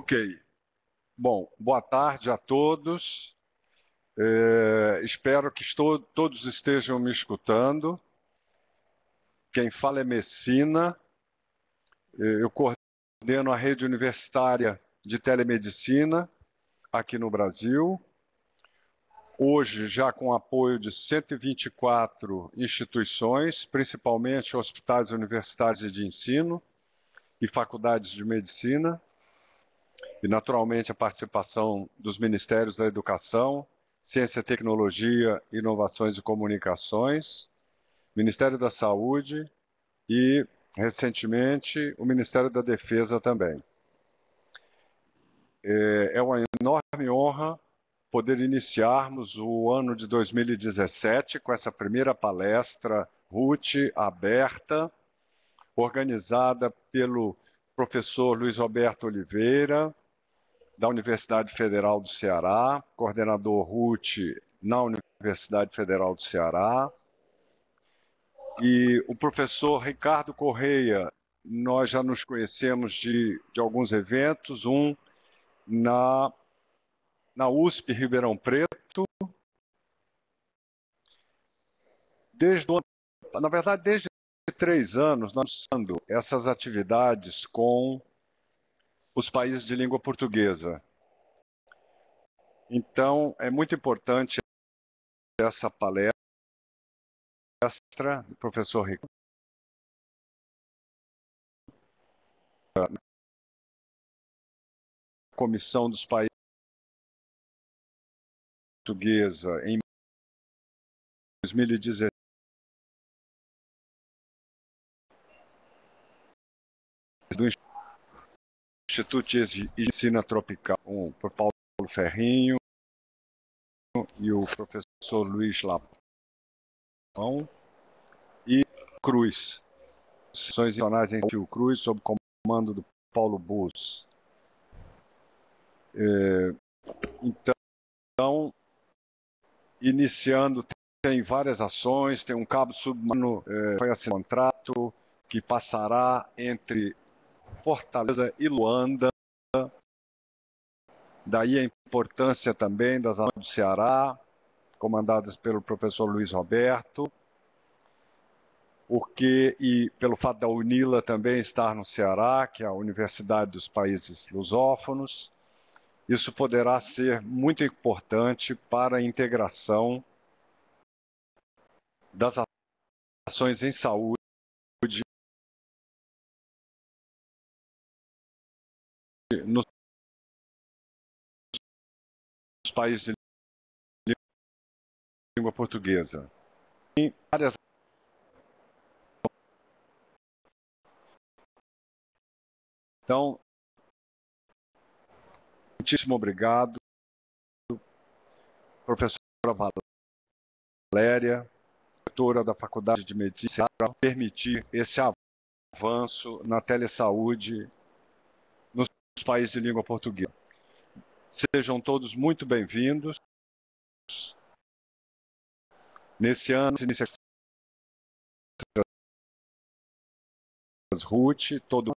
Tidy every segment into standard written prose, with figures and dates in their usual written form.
Ok. Bom, boa tarde a todos. Espero que todos estejam me escutando. Quem fala é Messina. Eu coordeno a rede universitária de telemedicina aqui no Brasil. Hoje, já com apoio de 124 instituições, principalmente hospitais universitários de ensino e faculdades de medicina, e naturalmente a participação dos Ministérios da Educação, Ciência, Tecnologia, Inovações e Comunicações, Ministério da Saúde e, recentemente, o Ministério da Defesa também. É uma enorme honra poder iniciarmos o ano de 2017 com essa primeira palestra RUT aberta, organizada pelo professor Luiz Roberto Oliveira, da Universidade Federal do Ceará, coordenador RUT na Universidade Federal do Ceará. E o professor Ricardo Correia, nós já nos conhecemos de alguns eventos, um na USP Ribeirão Preto, desde 3 anos, nós estamos fazendo essas atividades com os países de língua portuguesa. Então, é muito importante essa palestra do professor Ricardo. Comissão dos Países Portuguesa em 2017. Do Instituto de Ensino Tropical, por Paulo Ferrinho e o professor Luiz Lapão e Cruz, sessões regionais em Fiocruz, sob comando do Paulo Bus. Então, iniciando, tem várias ações, tem um cabo submarino, foi assinado um contrato que passará entre Fortaleza e Luanda. Daí a importância também das ações do Ceará, comandadas pelo professor Luiz Roberto, e pelo fato da UNILA também estar no Ceará, que é a Universidade dos Países Lusófonos, isso poderá ser muito importante para a integração das ações em saúde nos países de língua portuguesa. Em várias Então, muitíssimo obrigado, professora Valéria, diretora da Faculdade de Medicina, para permitir esse avanço na telesaúde nos países de língua portuguesa. Sejam todos muito bem-vindos. Nesse ano, se inicia as RUT, todo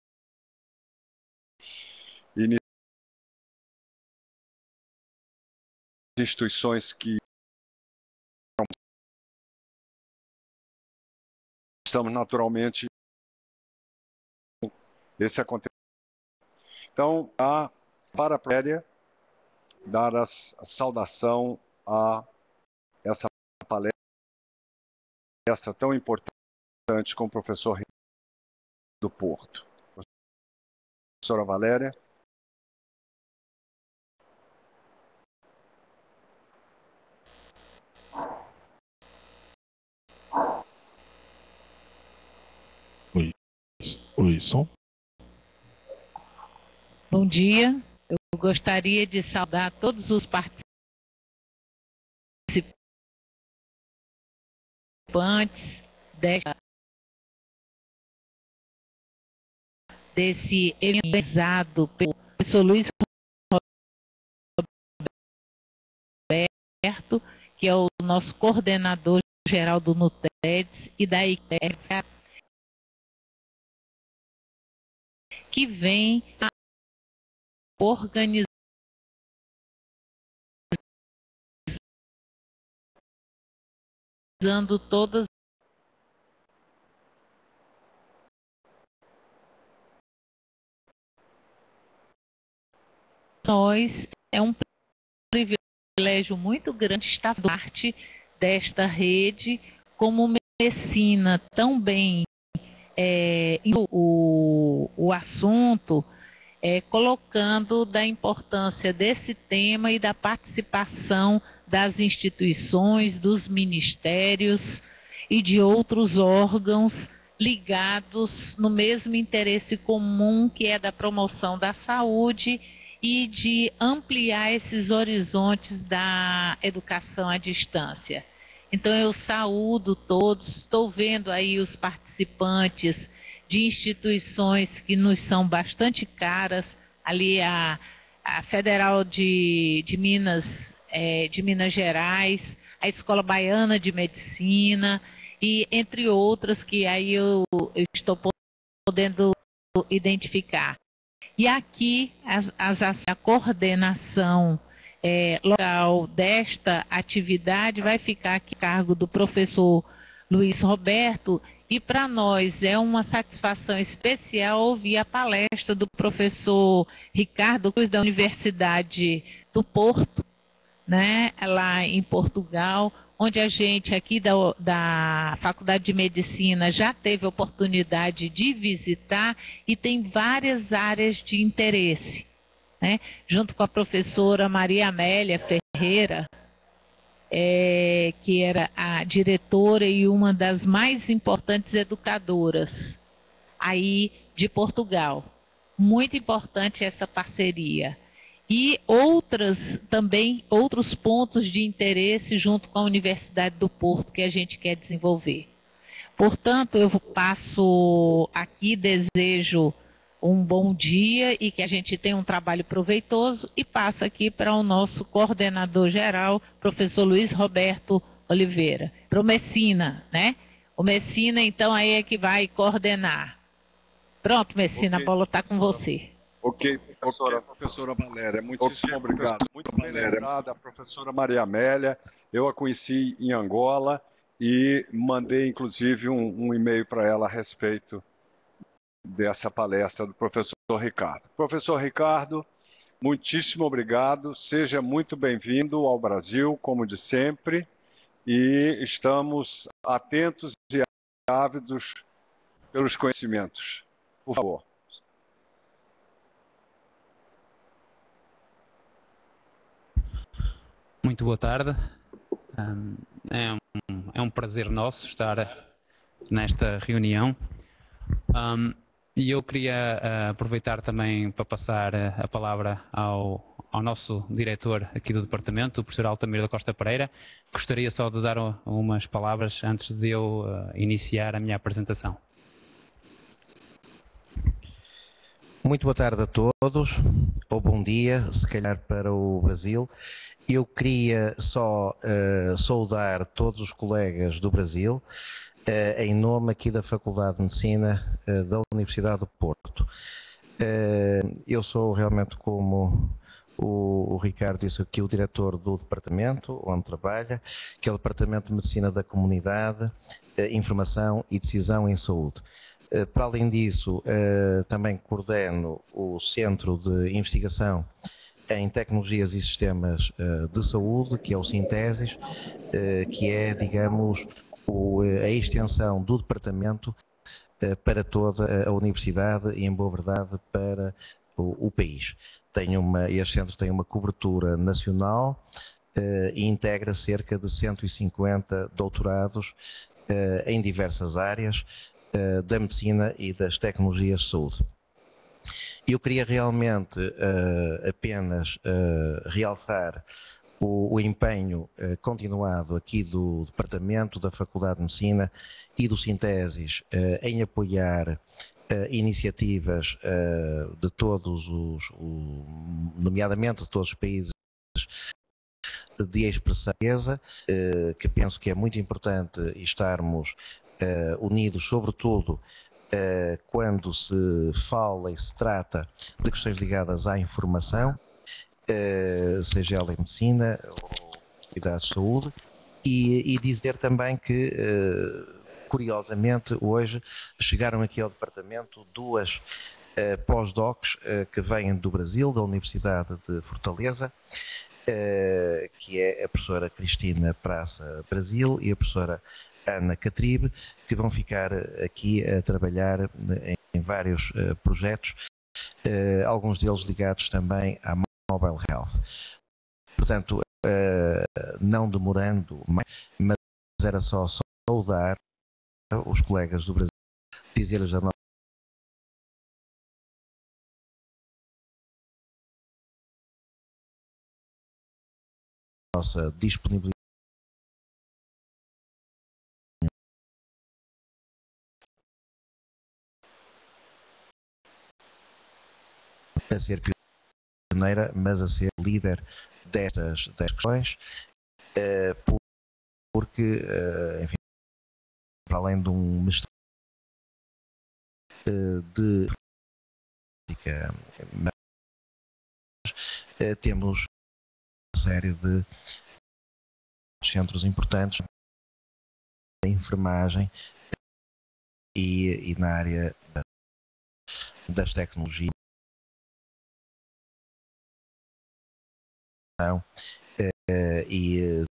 instituições que estamos naturalmente esse acontecimento. Então, para a prévia, dar a saudação a essa palestra tão importante com o professor do Porto. Professora Valéria. Oi, som. Bom dia, eu gostaria de saudar todos os participantes desse evento realizado pelo professor Luiz Roberto, que é o nosso coordenador geral do NUTEDS e da ICERS, que vem organizando todas nós. É um privilégio muito grande estar parte desta rede, como Messina também o assunto, colocando da importância desse tema e da participação das instituições, dos ministérios e de outros órgãos ligados no mesmo interesse comum, que é da promoção da saúde e de ampliar esses horizontes da educação à distância. Então eu saúdo todos, estou vendo aí os participantes de instituições que nos são bastante caras, ali a Federal de Minas Gerais, a Escola Baiana de Medicina, e entre outras que aí eu estou podendo identificar. E aqui a coordenação local desta atividade vai ficar aqui a cargo do professor Luiz Roberto, e para nós é uma satisfação especial ouvir a palestra do professor Ricardo Cruz, da Universidade do Porto, né, lá em Portugal, onde a gente aqui da Faculdade de Medicina já teve a oportunidade de visitar e tem várias áreas de interesse, né? Junto com a professora Maria Amélia Ferreira, que era a diretora e uma das mais importantes educadoras aí de Portugal. Muito importante essa parceria. E outros pontos de interesse junto com a Universidade do Porto que a gente quer desenvolver. Portanto, eu passo aqui, desejo um bom dia e que a gente tenha um trabalho proveitoso, e passo aqui para o nosso coordenador geral, professor Luiz Roberto Oliveira, para o Messina, né? O Messina, então, aí é que vai coordenar. Pronto, Messina, okay. A bola está com você. Ok, professora Valéria, muitíssimo obrigado. Muito bem lembrada, a professora Maria Amélia. Eu a conheci em Angola e mandei, inclusive, um e-mail para ela a respeito dessa palestra do professor Ricardo. Professor Ricardo, muitíssimo obrigado. Seja muito bem-vindo ao Brasil, como de sempre, e estamos atentos e ávidos pelos conhecimentos. Por favor. Muito boa tarde. É um prazer nosso estar nesta reunião. E eu queria aproveitar também para passar a palavra ao nosso diretor aqui do departamento, o professor Altamiro da Costa Pereira. Gostaria só de dar umas palavras antes de eu iniciar a minha apresentação. Muito boa tarde a todos, ou bom dia, se calhar para o Brasil. Eu queria só saudar todos os colegas do Brasil, em nome aqui da Faculdade de Medicina da Universidade do Porto. Eu sou realmente, como o Ricardo disse aqui, o diretor do departamento onde trabalha, que é o Departamento de Medicina da Comunidade, Informação e Decisão em Saúde. Para além disso, também coordeno o Centro de Investigação em Tecnologias e Sistemas de Saúde, que é o Sintesis, que é, digamos, a extensão do departamento para toda a universidade e, em boa verdade, para o país. Este centro tem uma cobertura nacional e integra cerca de 150 doutorados em diversas áreas da medicina e das tecnologias de saúde. Eu queria realmente apenas realçar o empenho continuado aqui do Departamento da Faculdade de Medicina e do Sintesis em apoiar iniciativas de todos nomeadamente de todos os países de expressão, que penso que é muito importante estarmos unidos, sobretudo quando se fala e se trata de questões ligadas à informação, seja ela em medicina ou cuidados de saúde, e dizer também que, curiosamente, hoje chegaram aqui ao departamento duas pós-docs que vêm do Brasil, da Universidade de Fortaleza, que é a professora Cristina Praça Brasil e a professora Ana Catribe, que vão ficar aqui a trabalhar em vários projetos, alguns deles ligados também à Mobile Health. Portanto, não demorando mais, mas era só saudar os colegas do Brasil, dizer-lhes a nossa disponibilidade a ser pioneira, mas a ser líder destas questões, porque, enfim, para além de um mestrado de prática, temos uma série de centros importantes da enfermagem e na área das tecnologias e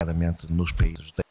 nomeadamente nos países da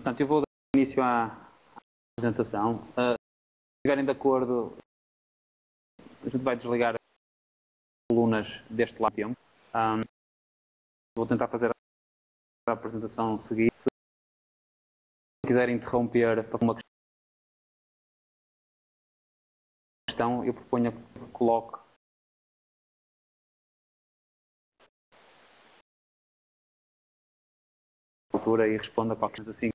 Portanto, eu vou dar início à apresentação. Se estiverem de acordo, a gente vai desligar as colunas deste lado de tempo. Vou tentar fazer a apresentação seguinte. Se quiserem interromper para uma questão, eu proponho que coloque a altura e responda a qualquer coisa assim.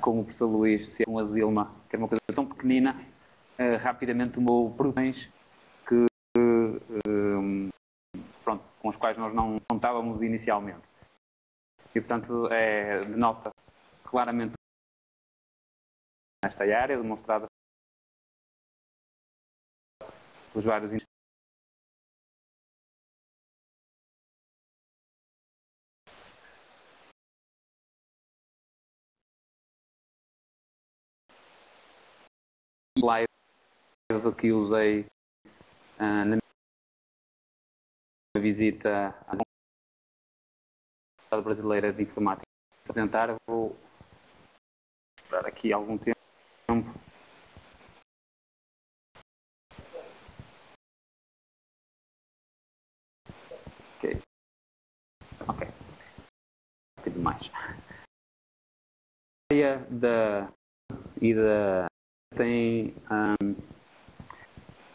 Com o professor Luís, se é um Zilma, que é uma coisa tão pequenina, rapidamente tomou produções que, pronto, com as quais nós não contávamos inicialmente. E, portanto, denota claramente nesta área, demonstrada pelos vários slides que usei na minha visita à Universidade Brasileira de Informática. Para tentar, vou esperar aqui algum tempo. Ok. Demais. A ideia tem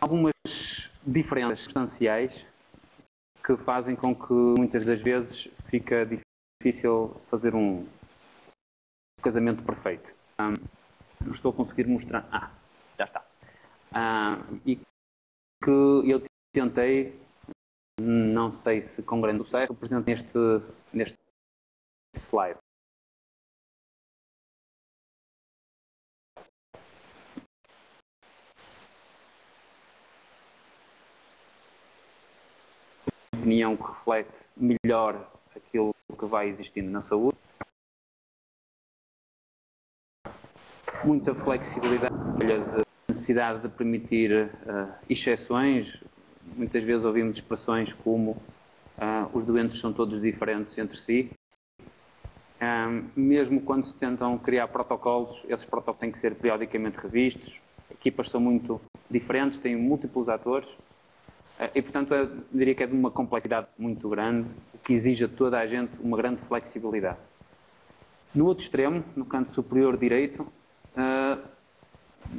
algumas diferenças substanciais que fazem com que muitas das vezes fica difícil fazer um casamento perfeito. Não estou a conseguir mostrar. Já está. E que eu tentei, não sei se com grande sucesso, apresento neste slide. opinião, que reflete melhor aquilo que vai existindo na saúde. Muita flexibilidade, a necessidade de permitir exceções. Muitas vezes ouvimos expressões como os doentes são todos diferentes entre si. Mesmo quando se tentam criar protocolos, esses protocolos têm que ser periodicamente revistos. Equipas são muito diferentes, têm múltiplos atores e, portanto, eu diria que é de uma complexidade muito grande, o que exige a toda a gente uma grande flexibilidade. No outro extremo, no canto superior direito,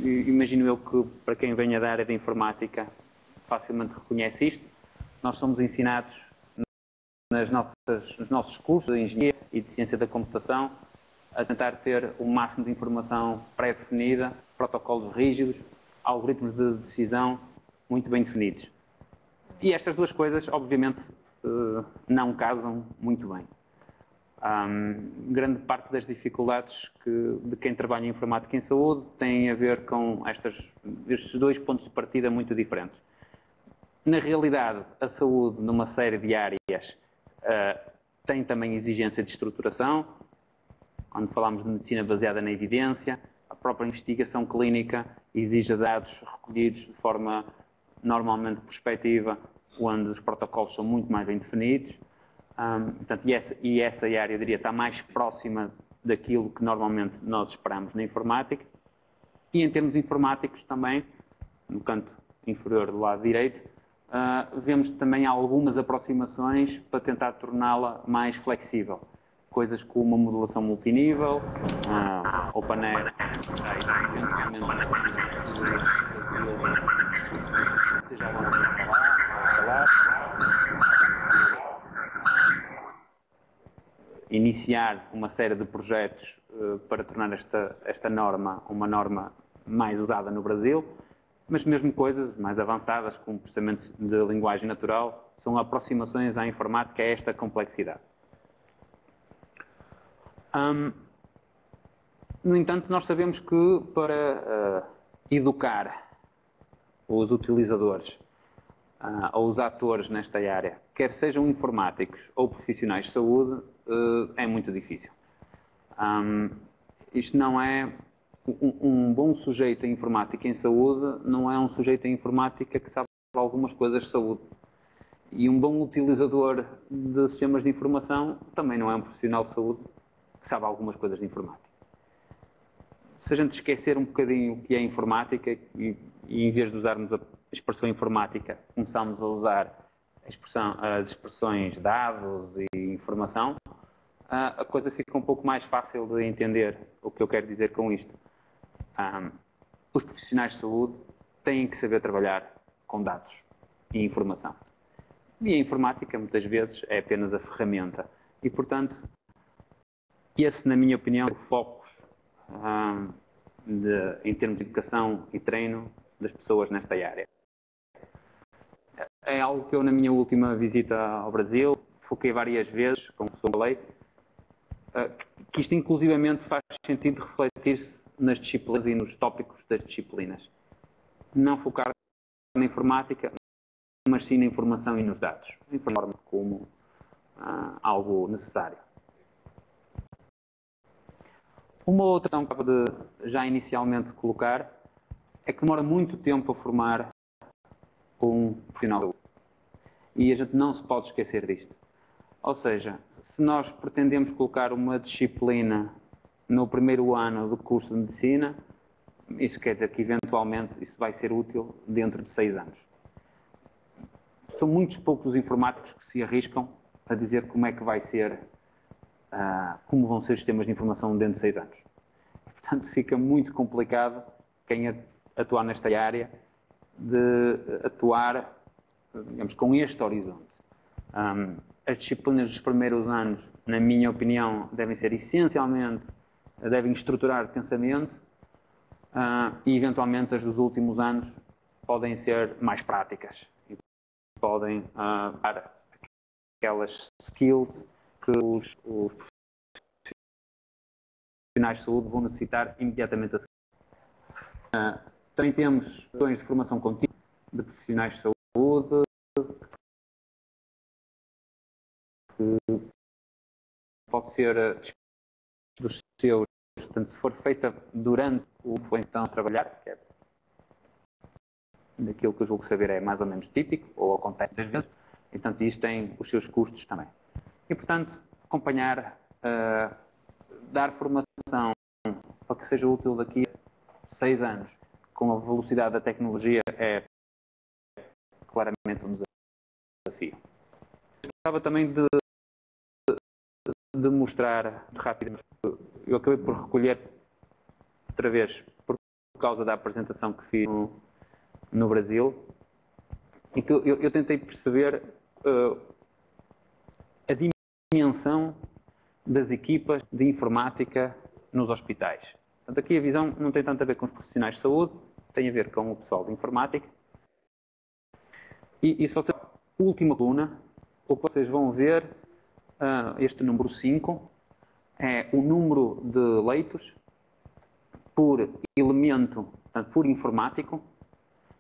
imagino eu que para quem venha da área da informática facilmente reconhece isto. Nós somos ensinados nos nossos cursos de engenharia e de ciência da computação a tentar ter o máximo de informação pré-definida, protocolos rígidos, algoritmos de decisão muito bem definidos. E estas duas coisas, obviamente, não casam muito bem. Grande parte das dificuldades de quem trabalha em informática em saúde têm a ver com estes dois pontos de partida muito diferentes. Na realidade, a saúde, numa série de áreas, tem também exigência de estruturação. Quando falamos de medicina baseada na evidência, a própria investigação clínica exige dados recolhidos de forma normalmente prospectiva, onde os protocolos são muito mais bem definidos. Portanto, essa área, eu diria, está mais próxima daquilo que normalmente nós esperamos na informática. E em termos informáticos também, no canto inferior do lado direito, vemos também algumas aproximações para tentar torná-la mais flexível. Coisas como a modulação multinível, OpenAir, iniciar uma série de projetos para tornar esta norma uma norma mais usada no Brasil, mas mesmo coisas mais avançadas, como processamento de linguagem natural, são aproximações à informática a esta complexidade. No entanto, nós sabemos que para educar os utilizadores ou os atores nesta área, quer sejam informáticos ou profissionais de saúde, é muito difícil. Isto não é um bom sujeito em informática em saúde, não é um sujeito em informática que sabe algumas coisas de saúde. E um bom utilizador de sistemas de informação também não é um profissional de saúde que sabe algumas coisas de informática. Se a gente esquecer um bocadinho o que é informática e em vez de usarmos a expressão informática, começamos a usar as expressões dados e informação, a coisa fica um pouco mais fácil de entender o que eu quero dizer com isto. Os profissionais de saúde têm que saber trabalhar com dados e informação. E a informática, muitas vezes, é apenas a ferramenta. E, portanto, esse, na minha opinião, é o foco em termos de educação e treino das pessoas nesta área. É algo que eu, na minha última visita ao Brasil, foquei várias vezes, como falei, que isto inclusivamente faz sentido refletir-se nas disciplinas e nos tópicos das disciplinas. Não focar na informática, mas sim na informação e nos dados, de forma como algo necessário. Uma outra questão que acabo de já inicialmente colocar é que demora muito tempo a formar um profissional de saúde. E a gente não se pode esquecer disto. Ou seja, se nós pretendemos colocar uma disciplina no primeiro ano do curso de medicina, isso quer dizer que eventualmente isso vai ser útil dentro de 6 anos. São muitos poucos informáticos que se arriscam a dizer como é que vai ser, como vão ser os sistemas de informação dentro de 6 anos. Portanto, fica muito complicado quem atuar nesta área de atuar, digamos, com este horizonte. As disciplinas dos primeiros anos, na minha opinião, devem ser essencialmente, devem estruturar pensamento e, eventualmente, as dos últimos anos podem ser mais práticas e podem dar aquelas skills que os profissionais de saúde vão necessitar imediatamente a seguir. Também temos questões de formação contínua de profissionais de saúde, que pode ser dos seus, portanto, se for feita durante o tempo em que estão a trabalhar, que é daquilo que eu julgo saber é mais ou menos típico, ou acontece às vezes, e portanto isso tem os seus custos também. E portanto, acompanhar, dar formação para que seja útil daqui a 6 anos, com a velocidade da tecnologia, é claramente um desafio. Gostava também de mostrar rapidamente, eu acabei por recolher outra vez, por causa da apresentação que fiz no Brasil, e que eu tentei perceber a dimensão das equipas de informática nos hospitais. Portanto, aqui a visão não tem tanto a ver com os profissionais de saúde, tem a ver com o pessoal de informática. E se vocês, a última coluna, o que vocês vão ver, este número 5, é o número de leitos por elemento, portanto, por informático,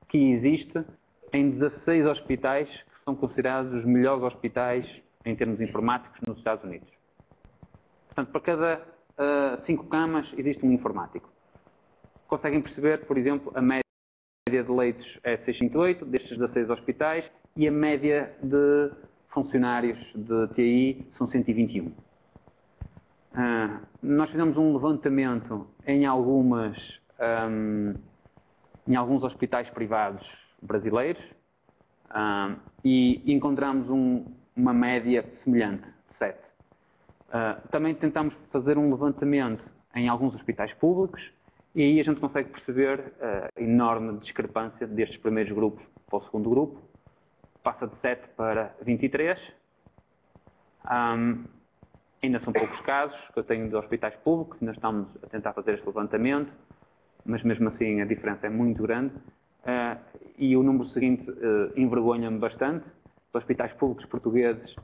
que existe em 16 hospitais que são considerados os melhores hospitais em termos informáticos nos Estados Unidos. Portanto, para cada 5 camas existe um informático. Conseguem perceber, por exemplo, a média de leitos é 608 destes 16 hospitais e a média de funcionários de TI são 121. Nós fizemos um levantamento em alguns hospitais privados brasileiros e encontramos uma média semelhante, de 7. Também tentamos fazer um levantamento em alguns hospitais públicos e aí a gente consegue perceber a enorme discrepância destes primeiros grupos para o segundo grupo. Passa de 7 para 23. Ainda são poucos casos que eu tenho de hospitais públicos, ainda estamos a tentar fazer este levantamento, mas mesmo assim a diferença é muito grande. E o número seguinte envergonha-me bastante. Os hospitais públicos portugueses,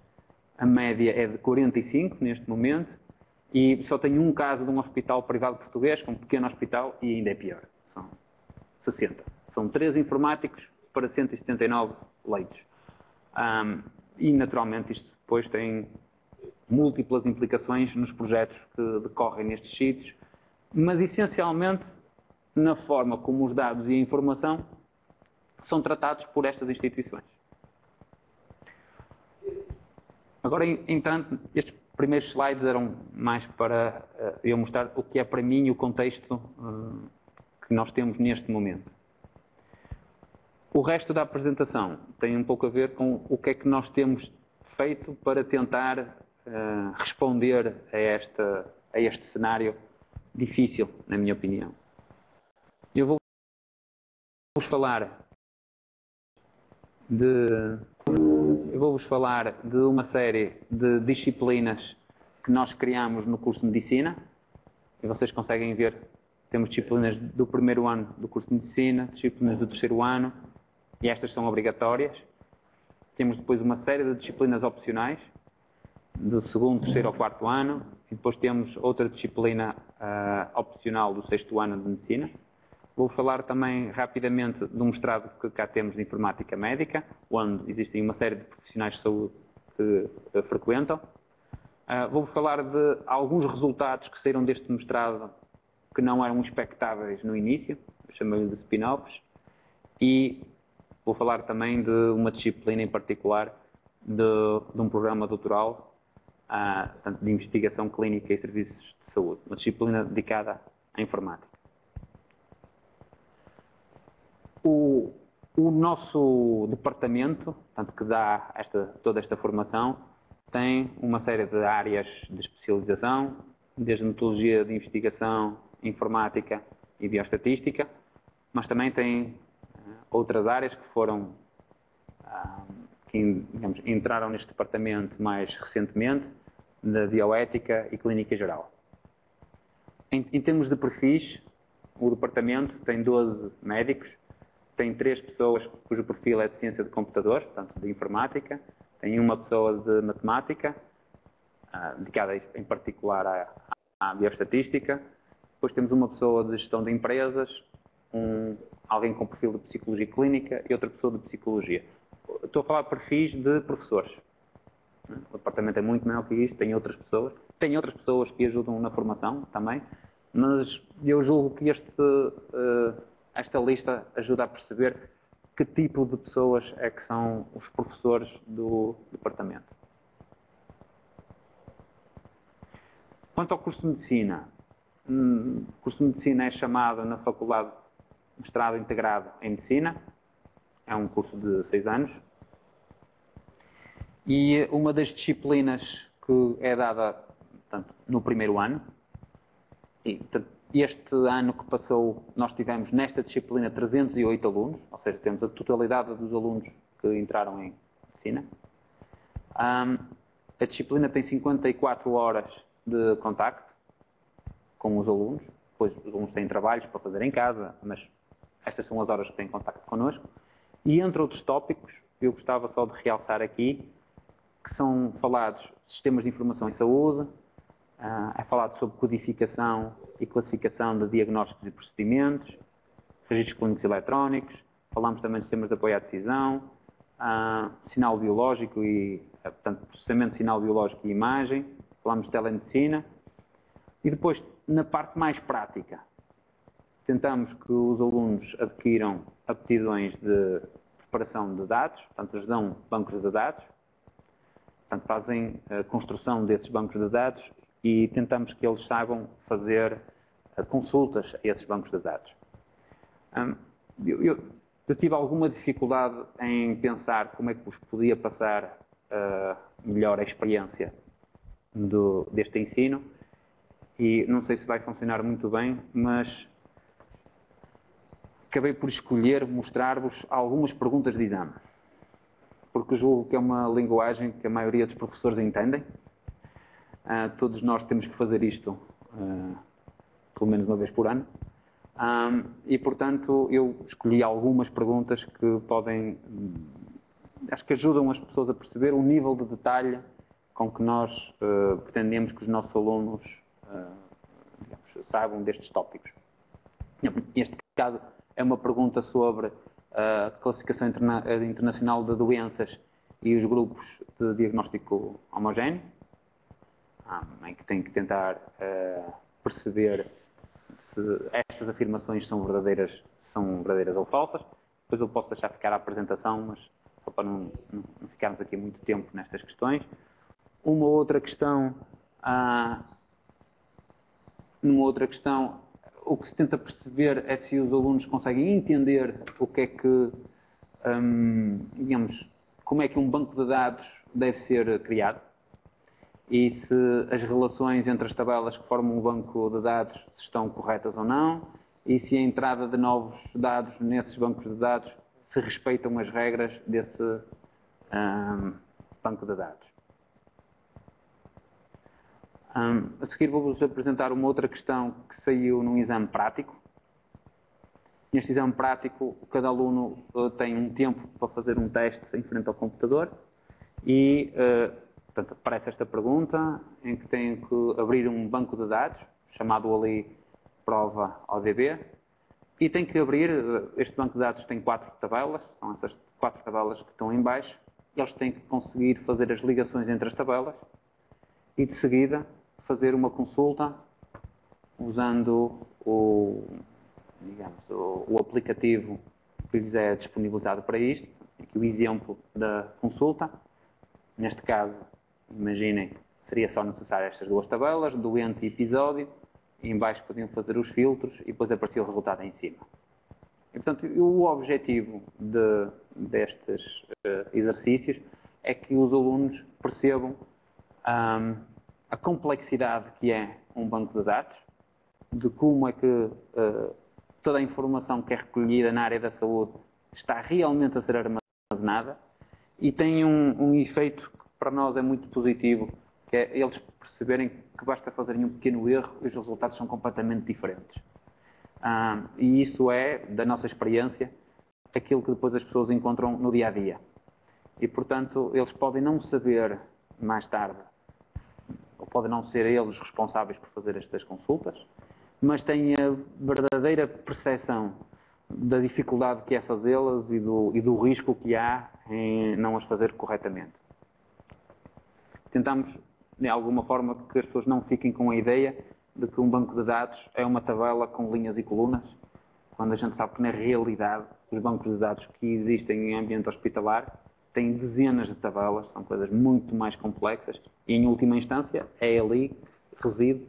a média é de 45 neste momento, e só tenho um caso de um hospital privado português, um pequeno hospital, e ainda é pior. São 60. São 3 informáticos para 179 leitos. E naturalmente isto depois tem múltiplas implicações nos projetos que decorrem nestes sítios, mas essencialmente na forma como os dados e a informação são tratados por estas instituições. Agora, entanto, estes primeiros slides eram mais para eu mostrar o que é para mim o contexto que nós temos neste momento. O resto da apresentação tem um pouco a ver com o que é que nós temos feito para tentar responder a este cenário difícil, na minha opinião. Eu vou-vos falar de uma série de disciplinas que nós criamos no curso de Medicina. E vocês conseguem ver, temos disciplinas do primeiro ano do curso de Medicina, disciplinas do terceiro ano, e estas são obrigatórias. Temos depois uma série de disciplinas opcionais, do segundo, terceiro ou quarto ano, e depois temos outra disciplina opcional do sexto ano de Medicina. Vou falar também rapidamente do mestrado que cá temos de Informática Médica, onde existem uma série de profissionais de saúde que frequentam. Vou falar de alguns resultados que saíram deste mestrado que não eram expectáveis no início, chamei-lhe de spin-offs, e vou falar também de uma disciplina em particular de um programa doutoral portanto, de investigação clínica e serviços de saúde, uma disciplina dedicada à informática. O nosso departamento, portanto, que dá toda esta formação, tem uma série de áreas de especialização, desde metodologia de investigação, informática e bioestatística, mas também tem outras áreas que foram, digamos, entraram neste departamento mais recentemente, da bioética e clínica geral. Em termos de perfis, o departamento tem 12 médicos, tem 3 pessoas cujo perfil é de ciência de computador, portanto de informática, tem uma pessoa de matemática, dedicada em particular à bioestatística, depois temos uma pessoa de gestão de empresas, alguém com perfil de psicologia clínica e outra pessoa de psicologia. Estou a falar de perfis de professores. O departamento é muito maior que isto, tem outras pessoas que ajudam na formação também, mas eu julgo que esta lista ajuda a perceber que tipo de pessoas é que são os professores do departamento. Quanto ao curso de Medicina, o curso de Medicina é chamado na Faculdade de Mestrado Integrado em Medicina, é um curso de 6 anos, e uma das disciplinas que é dada, portanto, no primeiro ano, e este ano que passou, nós tivemos nesta disciplina 308 alunos, ou seja, temos a totalidade dos alunos que entraram em Medicina. A disciplina tem 54 horas de contacto com os alunos, depois os alunos têm trabalhos para fazer em casa, mas estas são as horas que têm contacto connosco. E entre outros tópicos, eu gostava só de realçar aqui, que são falados sistemas de informação em saúde, é falado sobre codificação e classificação de diagnósticos e procedimentos, registros clínicos eletrónicos, falamos também de sistemas de apoio à decisão, sinal biológico e, portanto, processamento de sinal biológico e imagem, falamos de telemedicina, e depois, na parte mais prática, tentamos que os alunos adquiram aptidões de preparação de dados, portanto, eles dão bancos de dados, portanto, fazem a construção desses bancos de dados e tentamos que eles saibam fazer consultas a esses bancos de dados. Eu tive alguma dificuldade em pensar como é que vos podia passar melhor a experiência deste ensino e não sei se vai funcionar muito bem, mas acabei por escolher mostrar-vos algumas perguntas de exame, porque julgo que é uma linguagem que a maioria dos professores entendem. Todos nós temos que fazer isto pelo menos uma vez por ano. E, portanto, eu escolhi algumas perguntas que podem, acho que ajudam as pessoas a perceber o nível de detalhe com que nós pretendemos que os nossos alunos digamos, saibam destes tópicos. Neste caso, é uma pergunta sobre a classificação internacional de doenças e os grupos de diagnóstico homogéneo, em que tem que tentar perceber se estas afirmações são verdadeiras ou falsas. Depois eu posso deixar ficar a apresentação, mas só para não ficarmos aqui muito tempo nestas questões. Uma outra questão, o que se tenta perceber é se os alunos conseguem entender o que é que, digamos, como é que um banco de dados deve ser criado e se as relações entre as tabelas que formam o banco de dados estão corretas ou não e se a entrada de novos dados nesses bancos de dados se respeitam as regras desse banco de dados. A seguir vou-vos apresentar uma outra questão que saiu num exame prático. Neste exame prático, cada aluno tem um tempo para fazer um teste em frente ao computador e, portanto, aparece esta pergunta em que tem que abrir um banco de dados, chamado ali prova ODB, e tem que abrir, este banco de dados tem 4 tabelas, são essas 4 tabelas que estão em baixo, e eles têm que conseguir fazer as ligações entre as tabelas e, de seguida, fazer uma consulta usando o aplicativo que lhes é disponibilizado para isto. Aqui o exemplo da consulta. Neste caso, imaginem, seria só necessário estas 2 tabelas, doente e episódio, e em baixo podiam fazer os filtros e depois aparecia o resultado em cima. E, portanto, o objetivo destes exercícios é que os alunos percebam a complexidade que é um banco de dados, de como é que toda a informação que é recolhida na área da saúde está realmente a ser armazenada e tem um efeito que para nós é muito positivo, que é eles perceberem que basta fazerem um pequeno erro e os resultados são completamente diferentes. E isso é, da nossa experiência, aquilo que depois as pessoas encontram no dia a dia. E, portanto, eles podem não saber mais tarde, ou podem não ser eles responsáveis por fazer estas consultas, mas têm a verdadeira percepção da dificuldade que é fazê-las e do risco que há em não as fazer corretamente. tentamos, de alguma forma, que as pessoas não fiquem com a ideia de que um banco de dados é uma tabela com linhas e colunas, quando a gente sabe que, na realidade, os bancos de dados que existem em ambiente hospitalar têm dezenas de tabelas, são coisas muito mais complexas e, em última instância, é ali que reside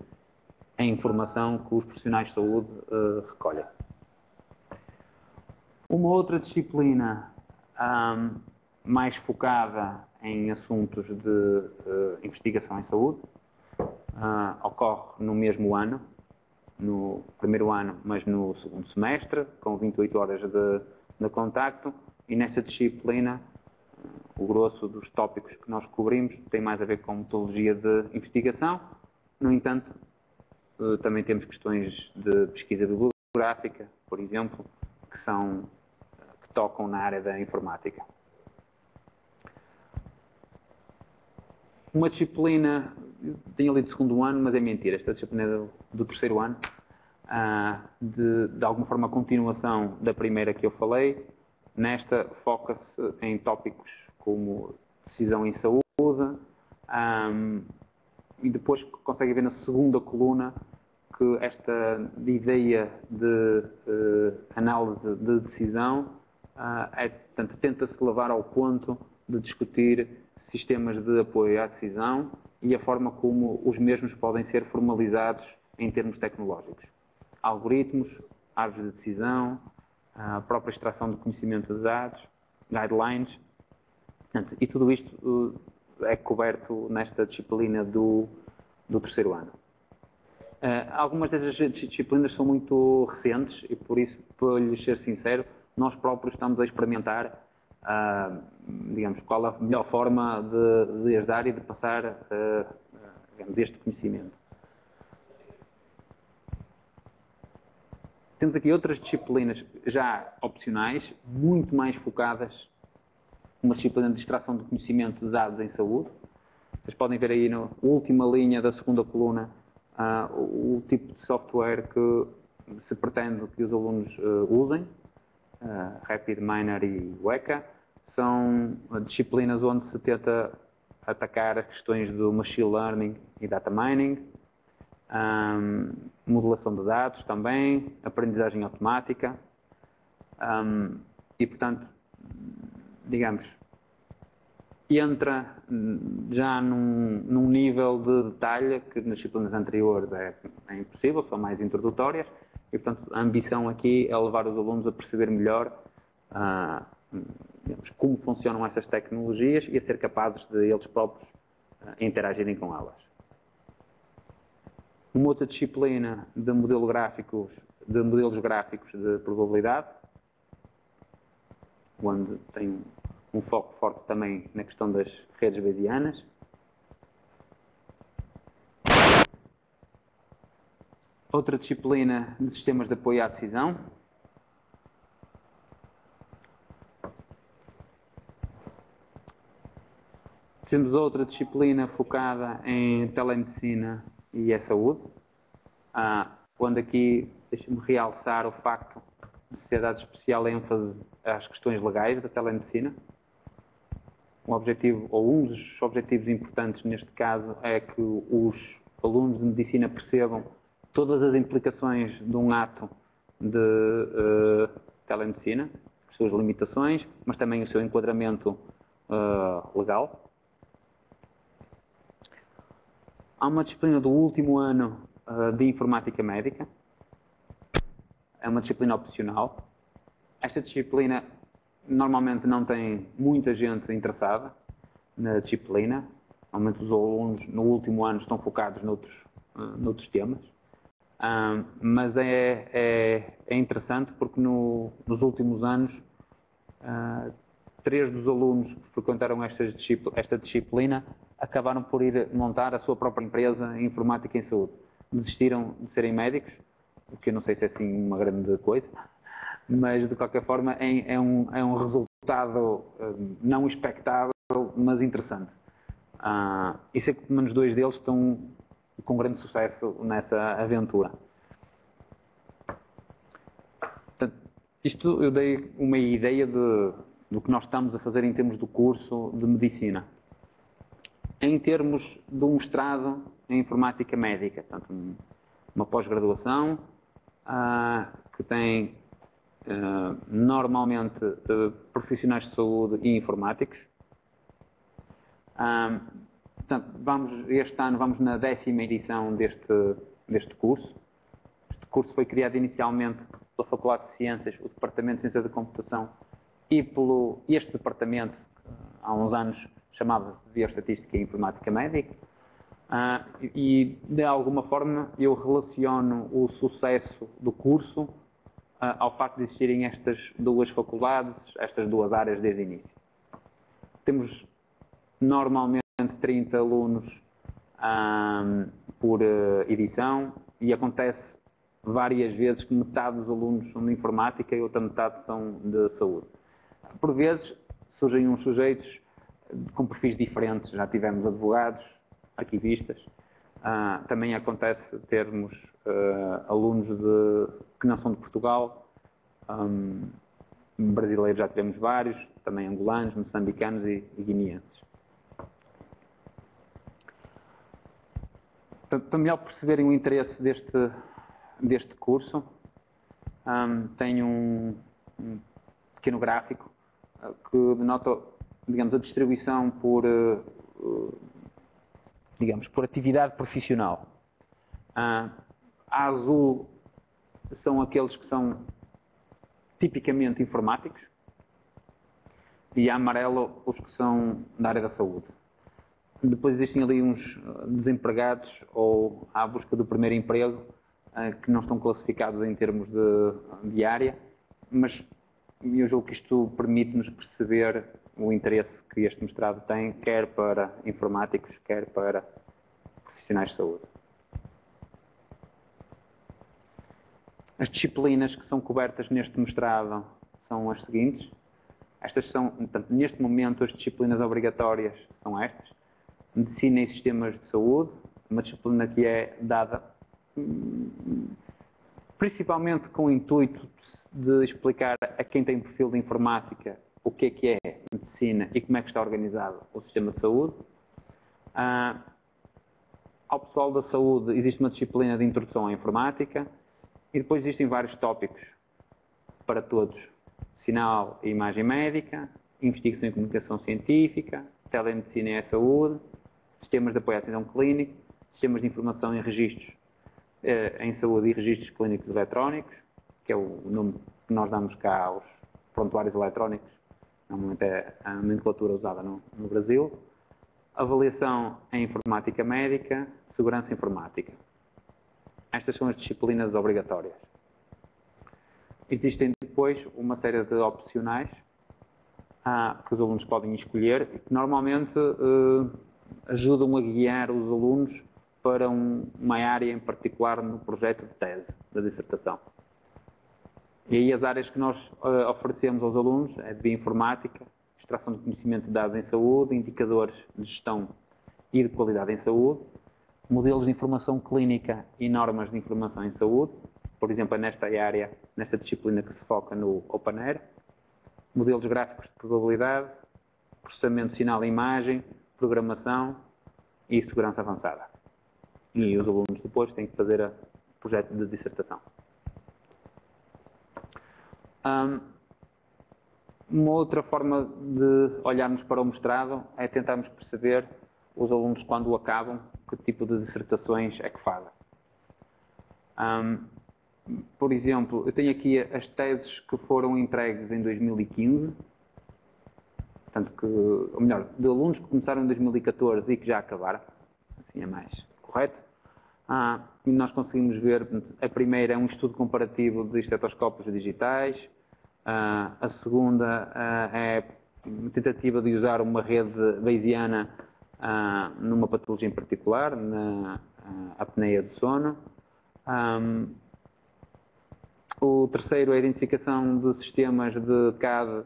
a informação que os profissionais de saúde recolhem. Uma outra disciplina mais focada em assuntos de investigação em saúde ocorre no mesmo ano, no primeiro ano, mas no segundo semestre, com 28 horas de contacto, e nesta disciplina o grosso dos tópicos que nós cobrimos tem mais a ver com metodologia de investigação. No entanto, também temos questões de pesquisa bibliográfica, por exemplo, que tocam na área da informática. Uma disciplina, tenho ali de segundo ano, mas é mentira, esta disciplina é do terceiro ano, de alguma forma a continuação da primeira que eu falei. Nesta foca-se em tópicos como decisão em saúde, e depois consegue ver na segunda coluna que esta ideia de análise de decisão portanto, tenta-se levar ao ponto de discutir sistemas de apoio à decisão e a forma como os mesmos podem ser formalizados em termos tecnológicos. Algoritmos, árvores de decisão, a própria extração de conhecimento de dados, guidelines, portanto, e tudo isto é coberto nesta disciplina do terceiro ano. Algumas dessas disciplinas são muito recentes e, por isso, para lhes ser sincero, nós próprios estamos a experimentar digamos, qual a melhor forma de as dar e de passar digamos, este conhecimento. Temos aqui outras disciplinas já opcionais, muito mais focadas, uma disciplina de extração de conhecimento de dados em saúde. Vocês podem ver aí na última linha da segunda coluna o tipo de software que se pretende que os alunos usem, RapidMiner e Weka. São disciplinas onde se tenta atacar as questões do machine learning e data mining, modelação de dados também, aprendizagem automática, e portanto, digamos, entra já num nível de detalhe que nas disciplinas anteriores é impossível, são mais introdutórias, e portanto a ambição aqui é levar os alunos a perceber melhor digamos, como funcionam essas tecnologias e a ser capazes de eles próprios interagirem com elas. Uma outra disciplina de modelos gráficos de probabilidade, onde tem um foco forte também na questão das redes bayesianas. Outra disciplina de sistemas de apoio à decisão. Temos outra disciplina focada em telemedicina e a saúde, onde aqui deixe-me realçar o facto de ser dado especial ênfase às questões legais da telemedicina. Um objetivo, ou um dos objetivos importantes neste caso, é que os alunos de medicina percebam todas as implicações de um ato de telemedicina, as suas limitações, mas também o seu enquadramento legal. Há uma disciplina do último ano de informática médica. É uma disciplina opcional. Esta disciplina normalmente não tem muita gente interessada na disciplina. Normalmente os alunos no último ano estão focados noutros temas. Mas é interessante porque nos últimos anos 3 dos alunos que frequentaram esta disciplina acabaram por ir montar a sua própria empresa em informática em saúde. Desistiram de serem médicos, o que eu não sei se é assim uma grande coisa, mas de qualquer forma é um resultado não expectável, mas interessante. E sei que pelo menos 2 deles estão com grande sucesso nessa aventura. Portanto, isto eu dei uma ideia do que nós estamos a fazer em termos do curso de medicina. em termos de um mestrado em informática médica, portanto, uma pós-graduação que tem normalmente profissionais de saúde e informáticos. Portanto, este ano vamos na 10ª edição deste curso. Este curso foi criado inicialmente pela Faculdade de Ciências, o Departamento de Ciência da Computação, e pelo este departamento, que há uns anos chamava-se de Bioestatística e Informática Médica. E, de alguma forma, eu relaciono o sucesso do curso ao facto de existirem estas duas faculdades, estas duas áreas desde o início. Temos normalmente 30 alunos por edição e acontece várias vezes que metade dos alunos são de informática e outra metade são de saúde. Por vezes surgem uns sujeitos com perfis diferentes, já tivemos advogados, arquivistas, também acontece termos alunos que não são de Portugal, brasileiros já tivemos vários, também angolanos, moçambicanos e guineenses. Para melhor perceberem o interesse deste curso, tenho um pequeno gráfico que denota, digamos, a distribuição por atividade profissional. A azul são aqueles que são tipicamente informáticos e a amarelo os que são da área da saúde. Depois existem ali uns desempregados ou à busca do primeiro emprego que não estão classificados em termos de área, mas eu julgo que isto permite-nos perceber o interesse que este mestrado tem, quer para informáticos, quer para profissionais de saúde. As disciplinas que são cobertas neste mestrado são as seguintes. Estas são, portanto, neste momento, as disciplinas obrigatórias são estas. Medicina e Sistemas de Saúde, uma disciplina que é dada principalmente com o intuito de explicar a quem tem perfil de informática o que é medicina e como é que está organizado o sistema de saúde. Ao pessoal da saúde existe uma disciplina de introdução à informática e depois existem vários tópicos para todos. Sinal e imagem médica, investigação e comunicação científica, telemedicina e saúde, sistemas de apoio à decisão clínica, sistemas de informação em registros em saúde e registros clínicos eletrónicos, que é o nome que nós damos cá aos prontuários eletrónicos, normalmente é a nomenclatura usada no Brasil, avaliação em informática médica, segurança informática. Estas são as disciplinas obrigatórias. Existem depois uma série de opcionais que os alunos podem escolher e que normalmente ajudam a guiar os alunos para uma área em particular no projeto de tese, da dissertação. E aí as áreas que nós oferecemos aos alunos é de bioinformática, extração de conhecimento de dados em saúde, indicadores de gestão e de qualidade em saúde, modelos de informação clínica e normas de informação em saúde, por exemplo, é nesta área, nesta disciplina que se foca no OpenAir, modelos gráficos de probabilidade, processamento de sinal e imagem, programação e segurança avançada. E os alunos depois têm que fazer o projeto de dissertação. Uma outra forma de olharmos para o mestrado é tentarmos perceber os alunos, quando o acabam, que tipo de dissertações é que fazem. Por exemplo, eu tenho aqui as teses que foram entregues em 2015, portanto, ou melhor, de alunos que começaram em 2014 e que já acabaram, assim é mais correto. E nós conseguimos ver, a primeira é um estudo comparativo de estetoscópios digitais, a segunda é uma tentativa de usar uma rede bayesiana numa patologia em particular, na apneia do sono. O terceiro é a identificação de sistemas de CAD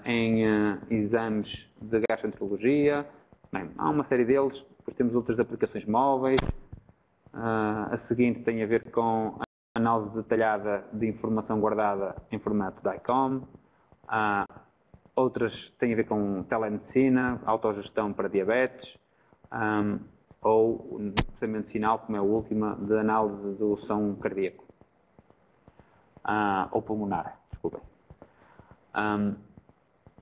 em exames de gastroenterologia. Bem, há uma série deles, depois temos outras aplicações móveis. A seguinte tem a ver com a análise detalhada de informação guardada em formato DICOM. Outras têm a ver com telemedicina, autogestão para diabetes. ou no processamento sinal, como é a última, de análise do som cardíaco, ou pulmonar, desculpem.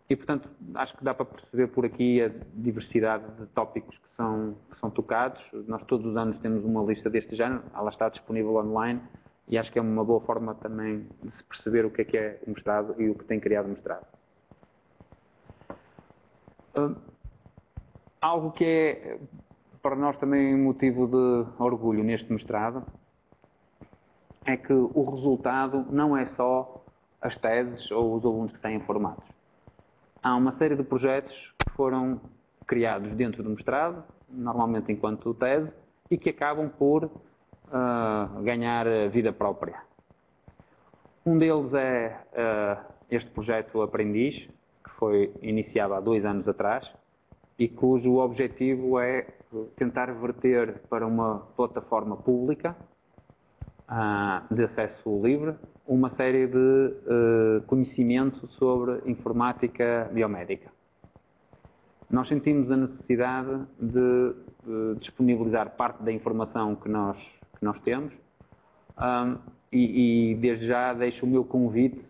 E, portanto, acho que dá para perceber por aqui a diversidade de tópicos que são tocados. Nós todos os anos temos uma lista deste género, ela está disponível online e acho que é uma boa forma também de se perceber o que é o mestrado e o que tem criado o mestrado. Algo que é para nós também motivo de orgulho neste mestrado é que o resultado não é só as teses ou os alunos que saem formados. Há uma série de projetos que foram criados dentro do mestrado, normalmente enquanto tese, e que acabam por ganhar vida própria. Um deles é este projeto Aprendiz, que foi iniciado há 2 anos atrás, e cujo objetivo é tentar verter para uma plataforma pública de acesso livre uma série de conhecimento sobre informática biomédica. Nós sentimos a necessidade de disponibilizar parte da informação que nós temos e desde já deixo o meu convite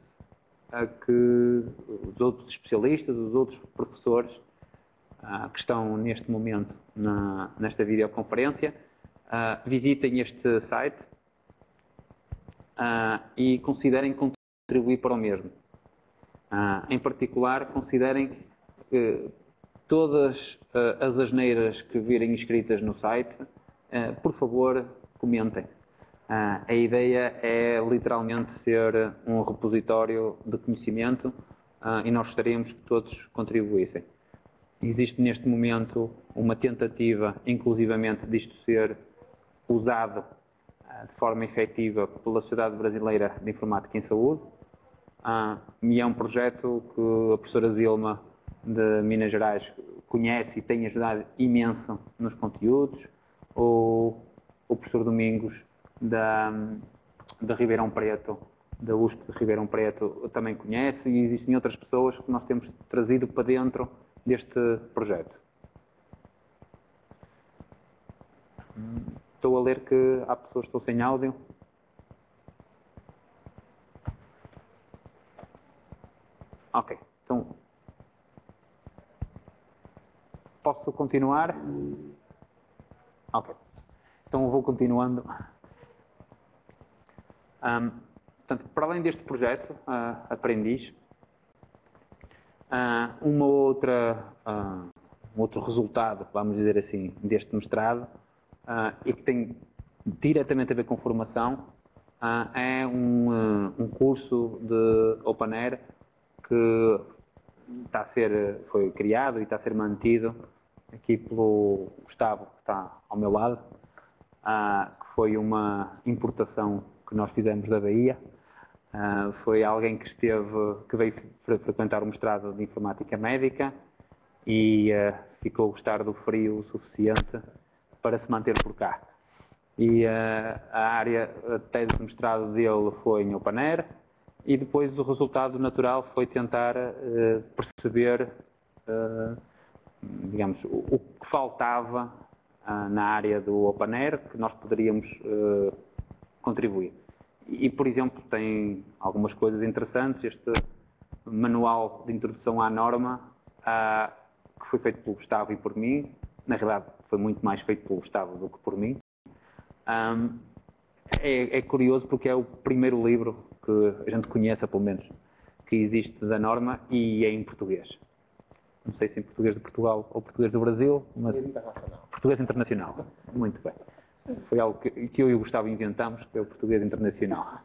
a que os outros especialistas, os outros professores que estão neste momento nesta videoconferência visitem este site e considerem contribuir para o mesmo. Em particular, considerem todas as asneiras que virem escritas no site, por favor, comentem. A ideia é literalmente ser um repositório de conhecimento e nós gostaríamos que todos contribuíssem. Existe neste momento uma tentativa, inclusivamente, disto ser usado de forma efetiva pela Sociedade Brasileira de Informática em Saúde, e é um projeto que a professora Zilma de Minas Gerais conhece e tem ajudado imenso nos conteúdos, o professor Domingos da Ribeirão Preto, da USP de Ribeirão Preto, também conhece, e existem outras pessoas que nós temos trazido para dentro deste projeto. Estou a ler que há pessoas que estão sem áudio. Ok, então posso continuar? Ok, então eu vou continuando. Portanto, para além deste projeto, Aprendiz, um outro resultado, vamos dizer assim, deste mestrado, e que tem diretamente a ver com formação, é um curso de Open Air que foi criado e está a ser mantido aqui pelo Gustavo, que está ao meu lado, que foi uma importação que nós fizemos da Bahia. Foi alguém que veio frequentar o mestrado de Informática Médica e ficou a gostar do frio o suficiente para se manter por cá. E a tese de mestrado dele foi em Open Air, e depois o resultado natural foi tentar perceber, digamos, o que faltava na área do Open Air, que nós poderíamos contribuir. E, por exemplo, tem algumas coisas interessantes. Este manual de introdução à norma, que foi feito pelo Gustavo e por mim, na realidade foi muito mais feito pelo Gustavo do que por mim, é curioso porque é o primeiro livro que a gente conhece, pelo menos, que existe da norma, e é em português. Não sei se em português de Portugal ou português do Brasil, mas português internacional. Muito bem. Foi algo que eu e o Gustavo inventamos, que é o português internacional.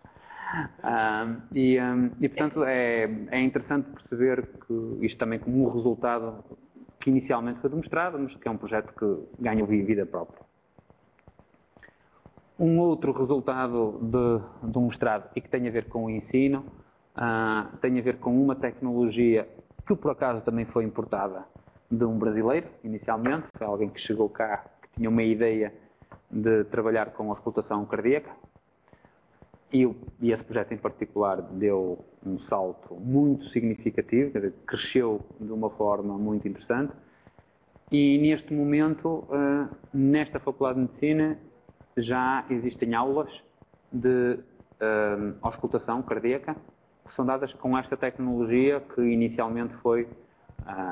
Portanto, é interessante perceber que isto também como um resultado que inicialmente foi demonstrado, mas que é um projeto que ganha vida própria. Um outro resultado de um mestrado e que tem a ver com o ensino, tem a ver com uma tecnologia que por acaso também foi importada de um brasileiro, inicialmente. Foi alguém que chegou cá, que tinha uma ideia de trabalhar com a reputação cardíaca, e esse projeto em particular deu um salto muito significativo, quer dizer, cresceu de uma forma muito interessante, E neste momento, nesta Faculdade de Medicina, já existem aulas de auscultação cardíaca que são dadas com esta tecnologia que inicialmente foi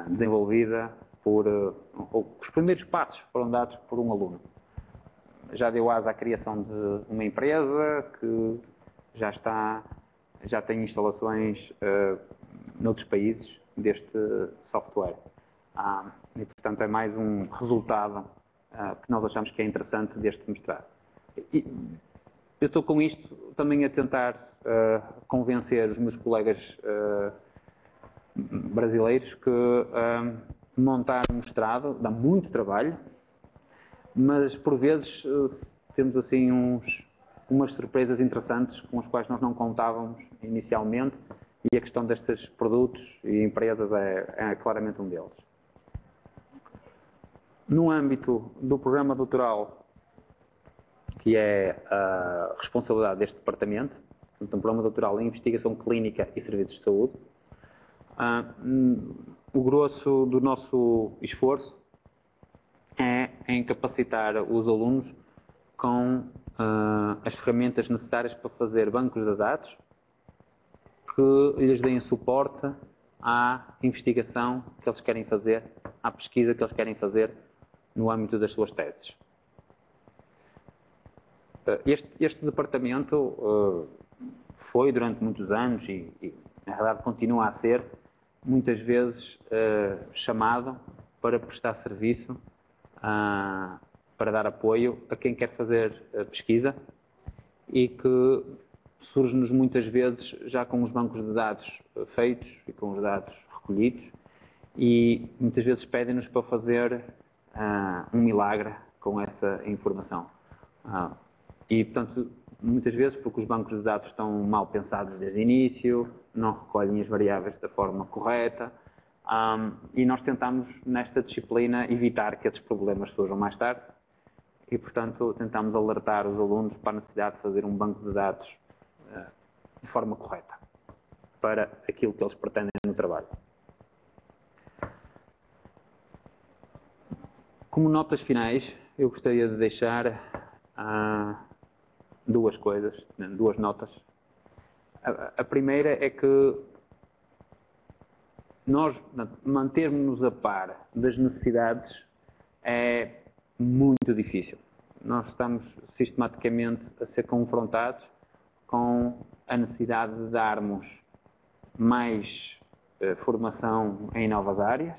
desenvolvida por... os primeiros passos foram dados por um aluno. Já deu asa à criação de uma empresa que já tem instalações noutros países deste software. E, portanto, é mais um resultado que nós achamos que é interessante deste mestrado. E eu estou com isto também a tentar convencer os meus colegas brasileiros que montar um mestrado dá muito trabalho, mas por vezes temos assim umas surpresas interessantes com as quais nós não contávamos inicialmente, e a questão destes produtos e empresas é claramente um deles. No âmbito do programa doutoral, que é a responsabilidade deste departamento, portanto, um programa doutoral em investigação clínica e serviços de saúde, o grosso do nosso esforço é em capacitar os alunos com as ferramentas necessárias para fazer bancos de dados que lhes deem suporte à investigação que eles querem fazer, à pesquisa que eles querem fazer no âmbito das suas teses. Este departamento foi durante muitos anos e na verdade continua a ser muitas vezes chamado para prestar serviço, para dar apoio a quem quer fazer pesquisa e que surge-nos muitas vezes já com os bancos de dados feitos e com os dados recolhidos e muitas vezes pedem-nos para fazer um milagre com essa informação. E, portanto, muitas vezes porque os bancos de dados estão mal pensados desde o início, não recolhem as variáveis da forma correta, e nós tentamos, nesta disciplina, evitar que esses problemas surjam mais tarde e, portanto, tentamos alertar os alunos para a necessidade de fazer um banco de dados de forma correta para aquilo que eles pretendem no trabalho. Como notas finais, eu gostaria de deixar duas coisas, duas notas. A primeira é que nós mantermos-nos a par das necessidades é muito difícil. Nós estamos sistematicamente a ser confrontados com a necessidade de darmos mais formação em novas áreas,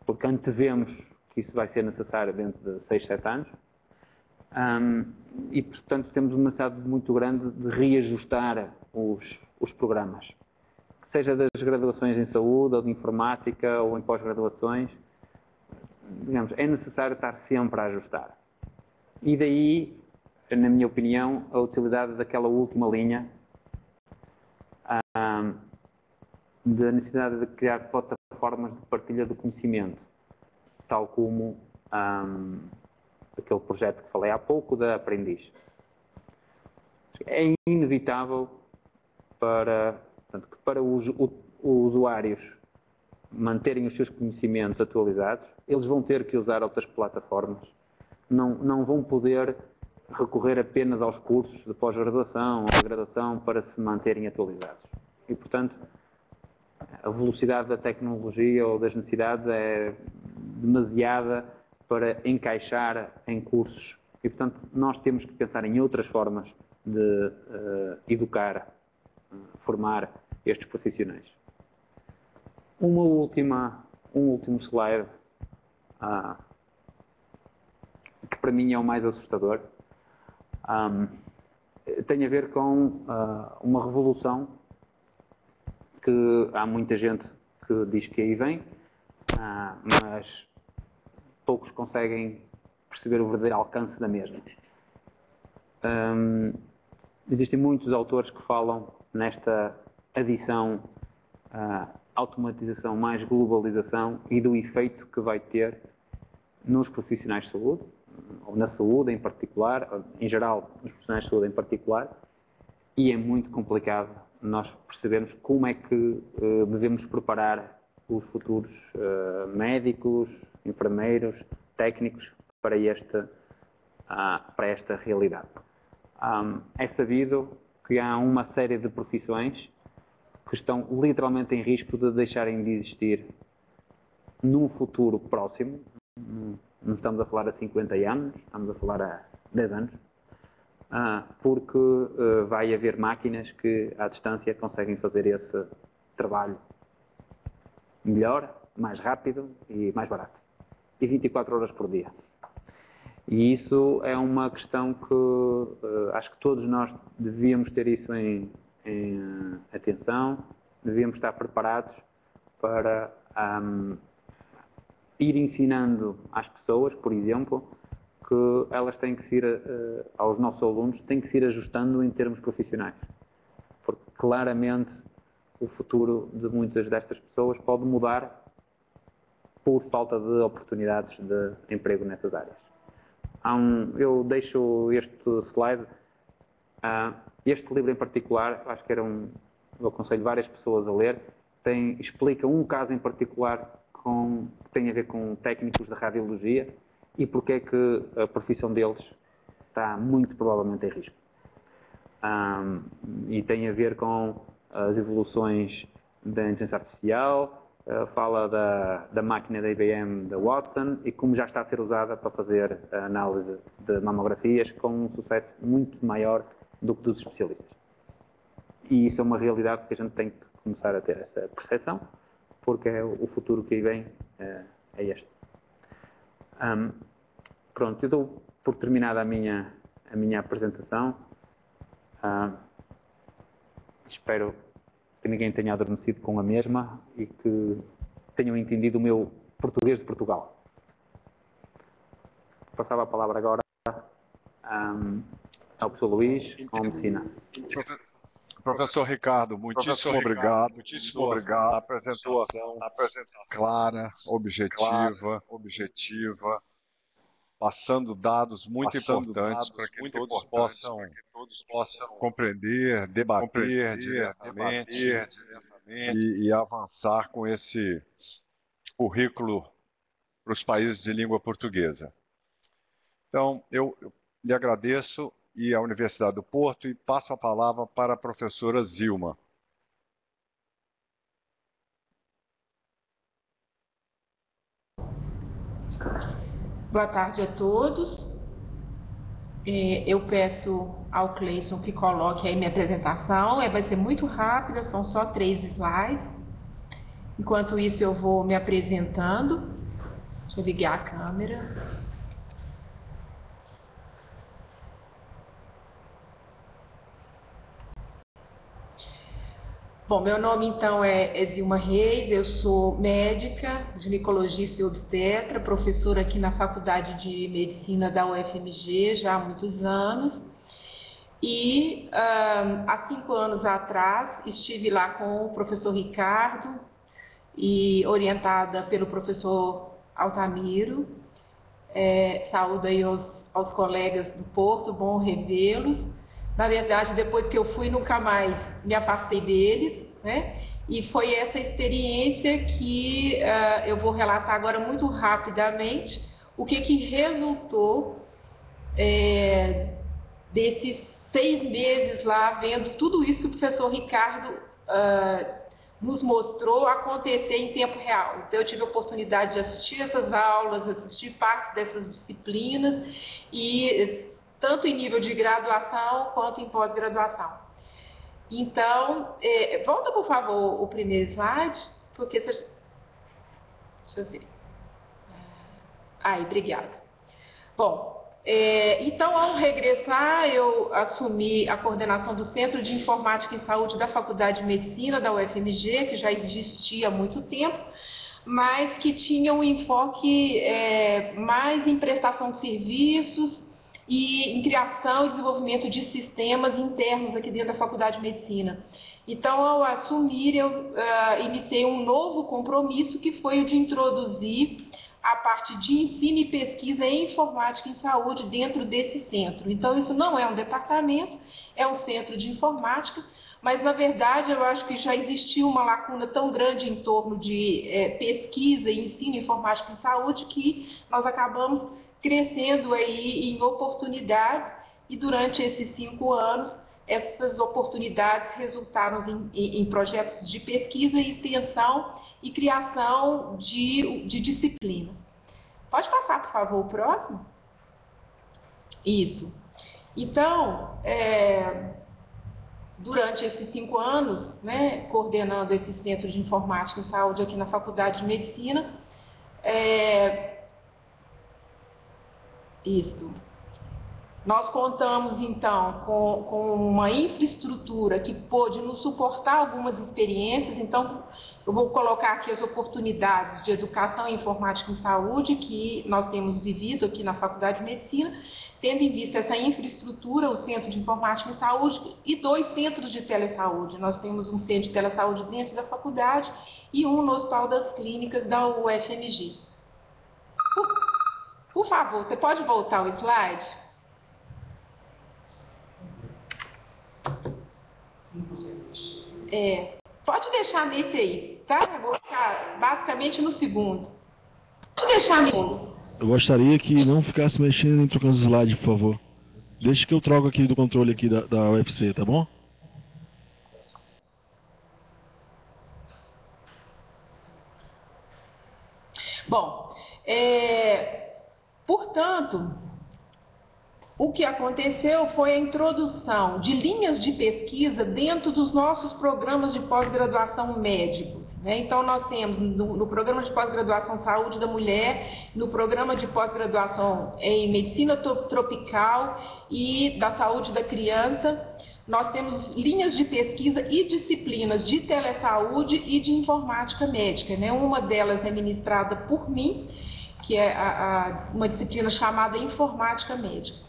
porque antevemos que isso vai ser necessário dentro de 6, 7 anos, e portanto temos uma necessidade muito grande de reajustar os programas, seja das graduações em saúde, ou de informática, ou em pós-graduações. Digamos, é necessário estar sempre a ajustar. E daí, na minha opinião, a utilidade daquela última linha da necessidade de criar plataformas de partilha de conhecimento, tal como aquele projeto que falei há pouco da Aprendiz. É inevitável para os usuários manterem os seus conhecimentos atualizados, eles vão ter que usar outras plataformas. Não vão poder recorrer apenas aos cursos de pós-graduação ou de graduação para se manterem atualizados. E, portanto, a velocidade da tecnologia ou das necessidades é demasiada para encaixar em cursos. E, portanto, nós temos que pensar em outras formas de educar, formar estes profissionais. Um último slide, que para mim é o mais assustador, tem a ver com uma revolução que há muita gente que diz que aí vem, mas poucos conseguem perceber o verdadeiro alcance da mesma. Existem muitos autores que falam nesta adição, automatização mais globalização e do efeito que vai ter nos profissionais de saúde, ou na saúde em particular, em geral, nos profissionais de saúde em particular, e é muito complicado nós percebermos como é que devemos preparar os futuros médicos, enfermeiros, técnicos para esta realidade. É sabido que há uma série de profissões que estão literalmente em risco de deixarem de existir num futuro próximo. Não estamos a falar a 50 anos, estamos a falar a 10 anos, porque vai haver máquinas que à distância conseguem fazer esse trabalho melhor, mais rápido e mais barato. E 24 horas por dia. E isso é uma questão que acho que todos nós devíamos ter isso em atenção, devíamos estar preparados para ir ensinando às pessoas, por exemplo, que elas têm que se ir, aos nossos alunos, têm que se ir ajustando em termos profissionais. Porque claramente o futuro de muitas destas pessoas pode mudar por falta de oportunidades de emprego nessas áreas. Eu deixo este slide, este livro em particular, acho que eu aconselho várias pessoas a ler, explica um caso em particular que tem a ver com técnicos de radiologia e porque é que a profissão deles está muito provavelmente em risco. E tem a ver com as evoluções da inteligência artificial, fala da máquina da IBM, da Watson, e como já está a ser usada para fazer a análise de mamografias com um sucesso muito maior do que dos especialistas. E isso é uma realidade que a gente tem que começar a ter essa percepção, porque o futuro que aí vem é este. Pronto, eu dou por terminada a minha apresentação. Espero que ninguém tenha adormecido com a mesma e que tenham entendido o meu português de Portugal. Passava a palavra agora ao professor Luís, com a medicina. Professor Ricardo, muitíssimo obrigado. A apresentação clara, objetiva, passando dados muito importantes para que todos possam compreender, debater diretamente e avançar com esse currículo para os países de língua portuguesa. Então, eu lhe agradeço e à Universidade do Porto e passo a palavra para a professora Zilma. Boa tarde a todos. Eu peço ao Cleison que coloque aí minha apresentação. Vai ser muito rápida, são só 3 slides. Enquanto isso eu vou me apresentando. Deixa eu ligar a câmera. Bom, meu nome então é Zilma Reis, eu sou médica, ginecologista e obstetra, professora aqui na Faculdade de Medicina da UFMG já há muitos anos. E há 5 anos atrás estive lá com o professor Ricardo e orientada pelo professor Altamiro. Saúdo aí aos colegas do Porto, bom revê-los. Na verdade, depois que eu fui, nunca mais me afastei deles, né? E foi essa experiência que eu vou relatar agora muito rapidamente o que resultou desses 6 meses lá, vendo tudo isso que o professor Ricardo nos mostrou acontecer em tempo real. Então, eu tive a oportunidade de assistir essas aulas, assistir parte dessas disciplinas e tanto em nível de graduação quanto em pós-graduação. Então, volta por favor o primeiro slide, porque deixa eu ver. Obrigada. Bom, então ao regressar eu assumi a coordenação do Centro de Informática em Saúde da Faculdade de Medicina da UFMG, que já existia há muito tempo, mas que tinha um enfoque mais em prestação de serviços e em criação e desenvolvimento de sistemas internos aqui dentro da Faculdade de Medicina. Então, ao assumir, eu iniciei um novo compromisso, que foi o de introduzir a parte de ensino e pesquisa em informática em saúde dentro desse centro. Então, isso não é um departamento, é um centro de informática, mas na verdade eu acho que já existia uma lacuna tão grande em torno de pesquisa e ensino informático em saúde que nós acabamos crescendo aí em oportunidades e durante esses 5 anos essas oportunidades resultaram em projetos de pesquisa e extensão e criação de disciplinas. Pode passar, por favor, o próximo? Isso. Então, durante esses 5 anos, né, coordenando esse Centro de Informática em Saúde aqui na Faculdade de Medicina, nós contamos, então, com uma infraestrutura que pôde nos suportar algumas experiências. Então, eu vou colocar aqui as oportunidades de educação e informática em saúde que nós temos vivido aqui na Faculdade de Medicina, tendo em vista essa infraestrutura, o Centro de Informática em Saúde e 2 centros de telesaúde. Nós temos um centro de telesaúde dentro da faculdade e um no Hospital das Clínicas da UFMG. Por favor, você pode voltar o slide? Pode deixar nesse aí, tá? Eu vou ficar basicamente no segundo. Pode deixar nesse. Eu gostaria que não ficasse mexendo nem trocando os slides, por favor. Deixa que eu troco aqui do controle aqui da UFC, tá bom? Bom, portanto, o que aconteceu foi a introdução de linhas de pesquisa dentro dos nossos programas de pós-graduação médicos, né? Então, nós temos no programa de pós-graduação Saúde da Mulher, no programa de pós-graduação em Medicina Tropical e da Saúde da Criança, nós temos linhas de pesquisa e disciplinas de telesaúde e de informática médica, né? Uma delas é ministrada por mim, que é uma disciplina chamada Informática Médica.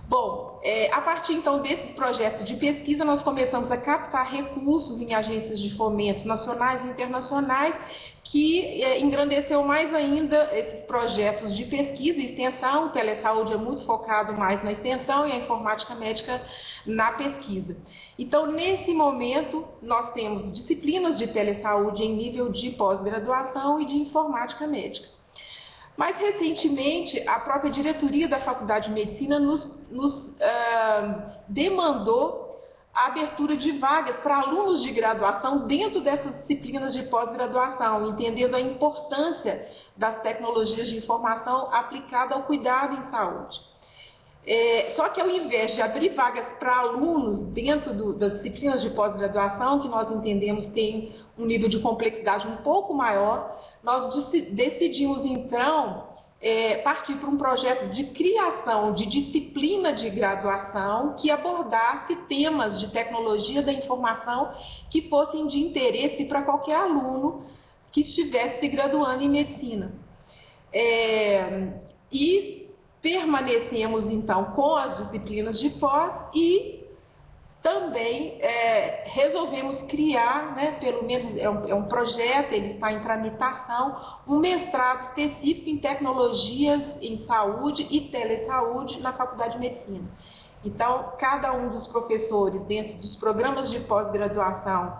Bom, a partir então desses projetos de pesquisa, nós começamos a captar recursos em agências de fomento nacionais e internacionais, que engrandeceu mais ainda esses projetos de pesquisa e extensão. O telesaúde é muito focado mais na extensão e a informática médica na pesquisa. Então, nesse momento, nós temos disciplinas de telesaúde em nível de pós-graduação e de informática médica. Mais recentemente, a própria diretoria da Faculdade de Medicina nos demandou a abertura de vagas para alunos de graduação dentro dessas disciplinas de pós-graduação, entendendo a importância das tecnologias de informação aplicada ao cuidado em saúde. Só que ao invés de abrir vagas para alunos dentro das disciplinas de pós-graduação, que nós entendemos tem um nível de complexidade um pouco maior, nós decidimos então partir para um projeto de criação de disciplina de graduação que abordasse temas de tecnologia da informação que fossem de interesse para qualquer aluno que estivesse se graduando em medicina. E permanecemos então com as disciplinas de pós e também resolvemos criar, né, pelo menos é um projeto, ele está em tramitação, um mestrado específico em tecnologias em saúde e telesaúde na Faculdade de Medicina. Então, cada um dos professores dentro dos programas de pós-graduação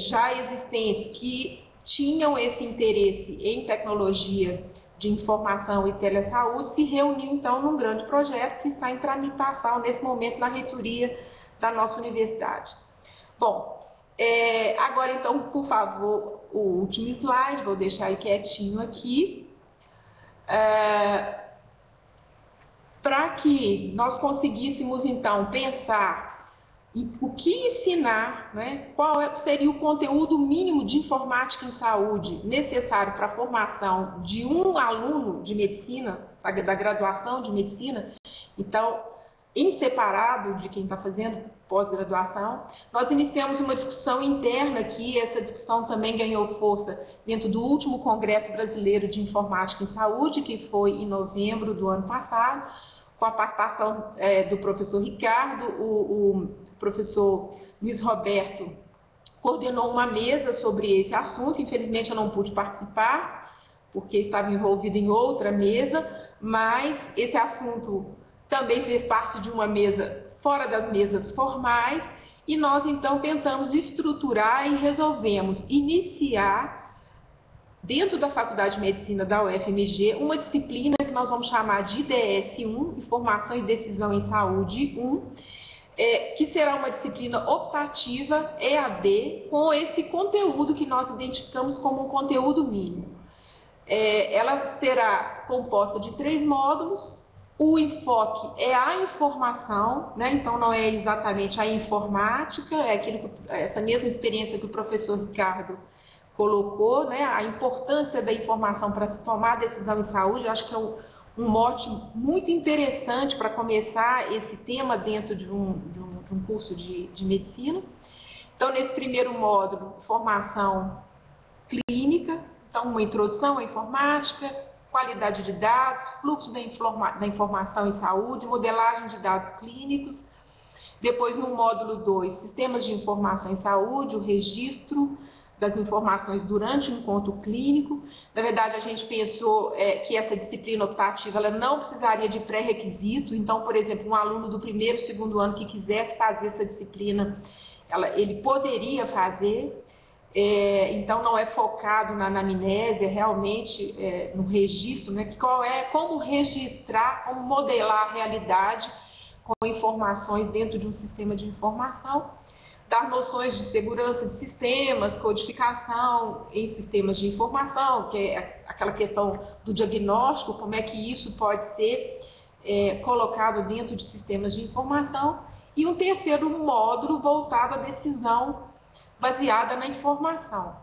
já existentes que tinham esse interesse em tecnologia de informação e telesaúde se reuniu então num grande projeto que está em tramitação nesse momento na reitoria da nossa universidade. Bom, agora então, por favor, o último slide, vou deixar ele quietinho aqui. Para que nós conseguíssemos então pensar em o que ensinar, né, qual seria o conteúdo mínimo de informática em saúde necessário para a formação de um aluno de medicina, da graduação de medicina, então, em separado de quem está fazendo pós-graduação, nós iniciamos uma discussão interna aqui. Essa discussão também ganhou força dentro do último Congresso Brasileiro de Informática em Saúde, que foi em novembro do ano passado, com a participação do professor Ricardo. O professor Luiz Roberto coordenou uma mesa sobre esse assunto. Infelizmente, eu não pude participar, porque estava envolvido em outra mesa, mas esse assunto também fez parte de uma mesa fora das mesas formais e nós então tentamos estruturar e resolvemos iniciar, dentro da Faculdade de Medicina da UFMG, uma disciplina que nós vamos chamar de IDS-1, Informação e Decisão em Saúde 1, que será uma disciplina optativa, EAD, com esse conteúdo que nós identificamos como um conteúdo mínimo. Ela será composta de 3 módulos. O enfoque é a informação, né? Então não é exatamente a informática, essa mesma experiência que o professor Ricardo colocou, né? A importância da informação para se tomar decisão em saúde. Eu acho que é um mote muito interessante para começar esse tema dentro de um curso de medicina. Então, nesse primeiro módulo, formação clínica, então uma introdução à informática, qualidade de dados, fluxo da informação em saúde, modelagem de dados clínicos. Depois, no módulo 2, sistemas de informação em saúde, o registro das informações durante o encontro clínico. Na verdade, a gente pensou que essa disciplina optativa ela não precisaria de pré-requisito. Então, por exemplo, um aluno do primeiro, segundo ano que quisesse fazer essa disciplina, ele poderia fazer. Então, não é focado na anamnese, é realmente no registro, né? Como registrar, como modelar a realidade com informações dentro de um sistema de informação. Dar noções de segurança de sistemas, codificação em sistemas de informação, que é aquela questão do diagnóstico, como é que isso pode ser colocado dentro de sistemas de informação. E um terceiro módulo voltado à decisão baseada na informação.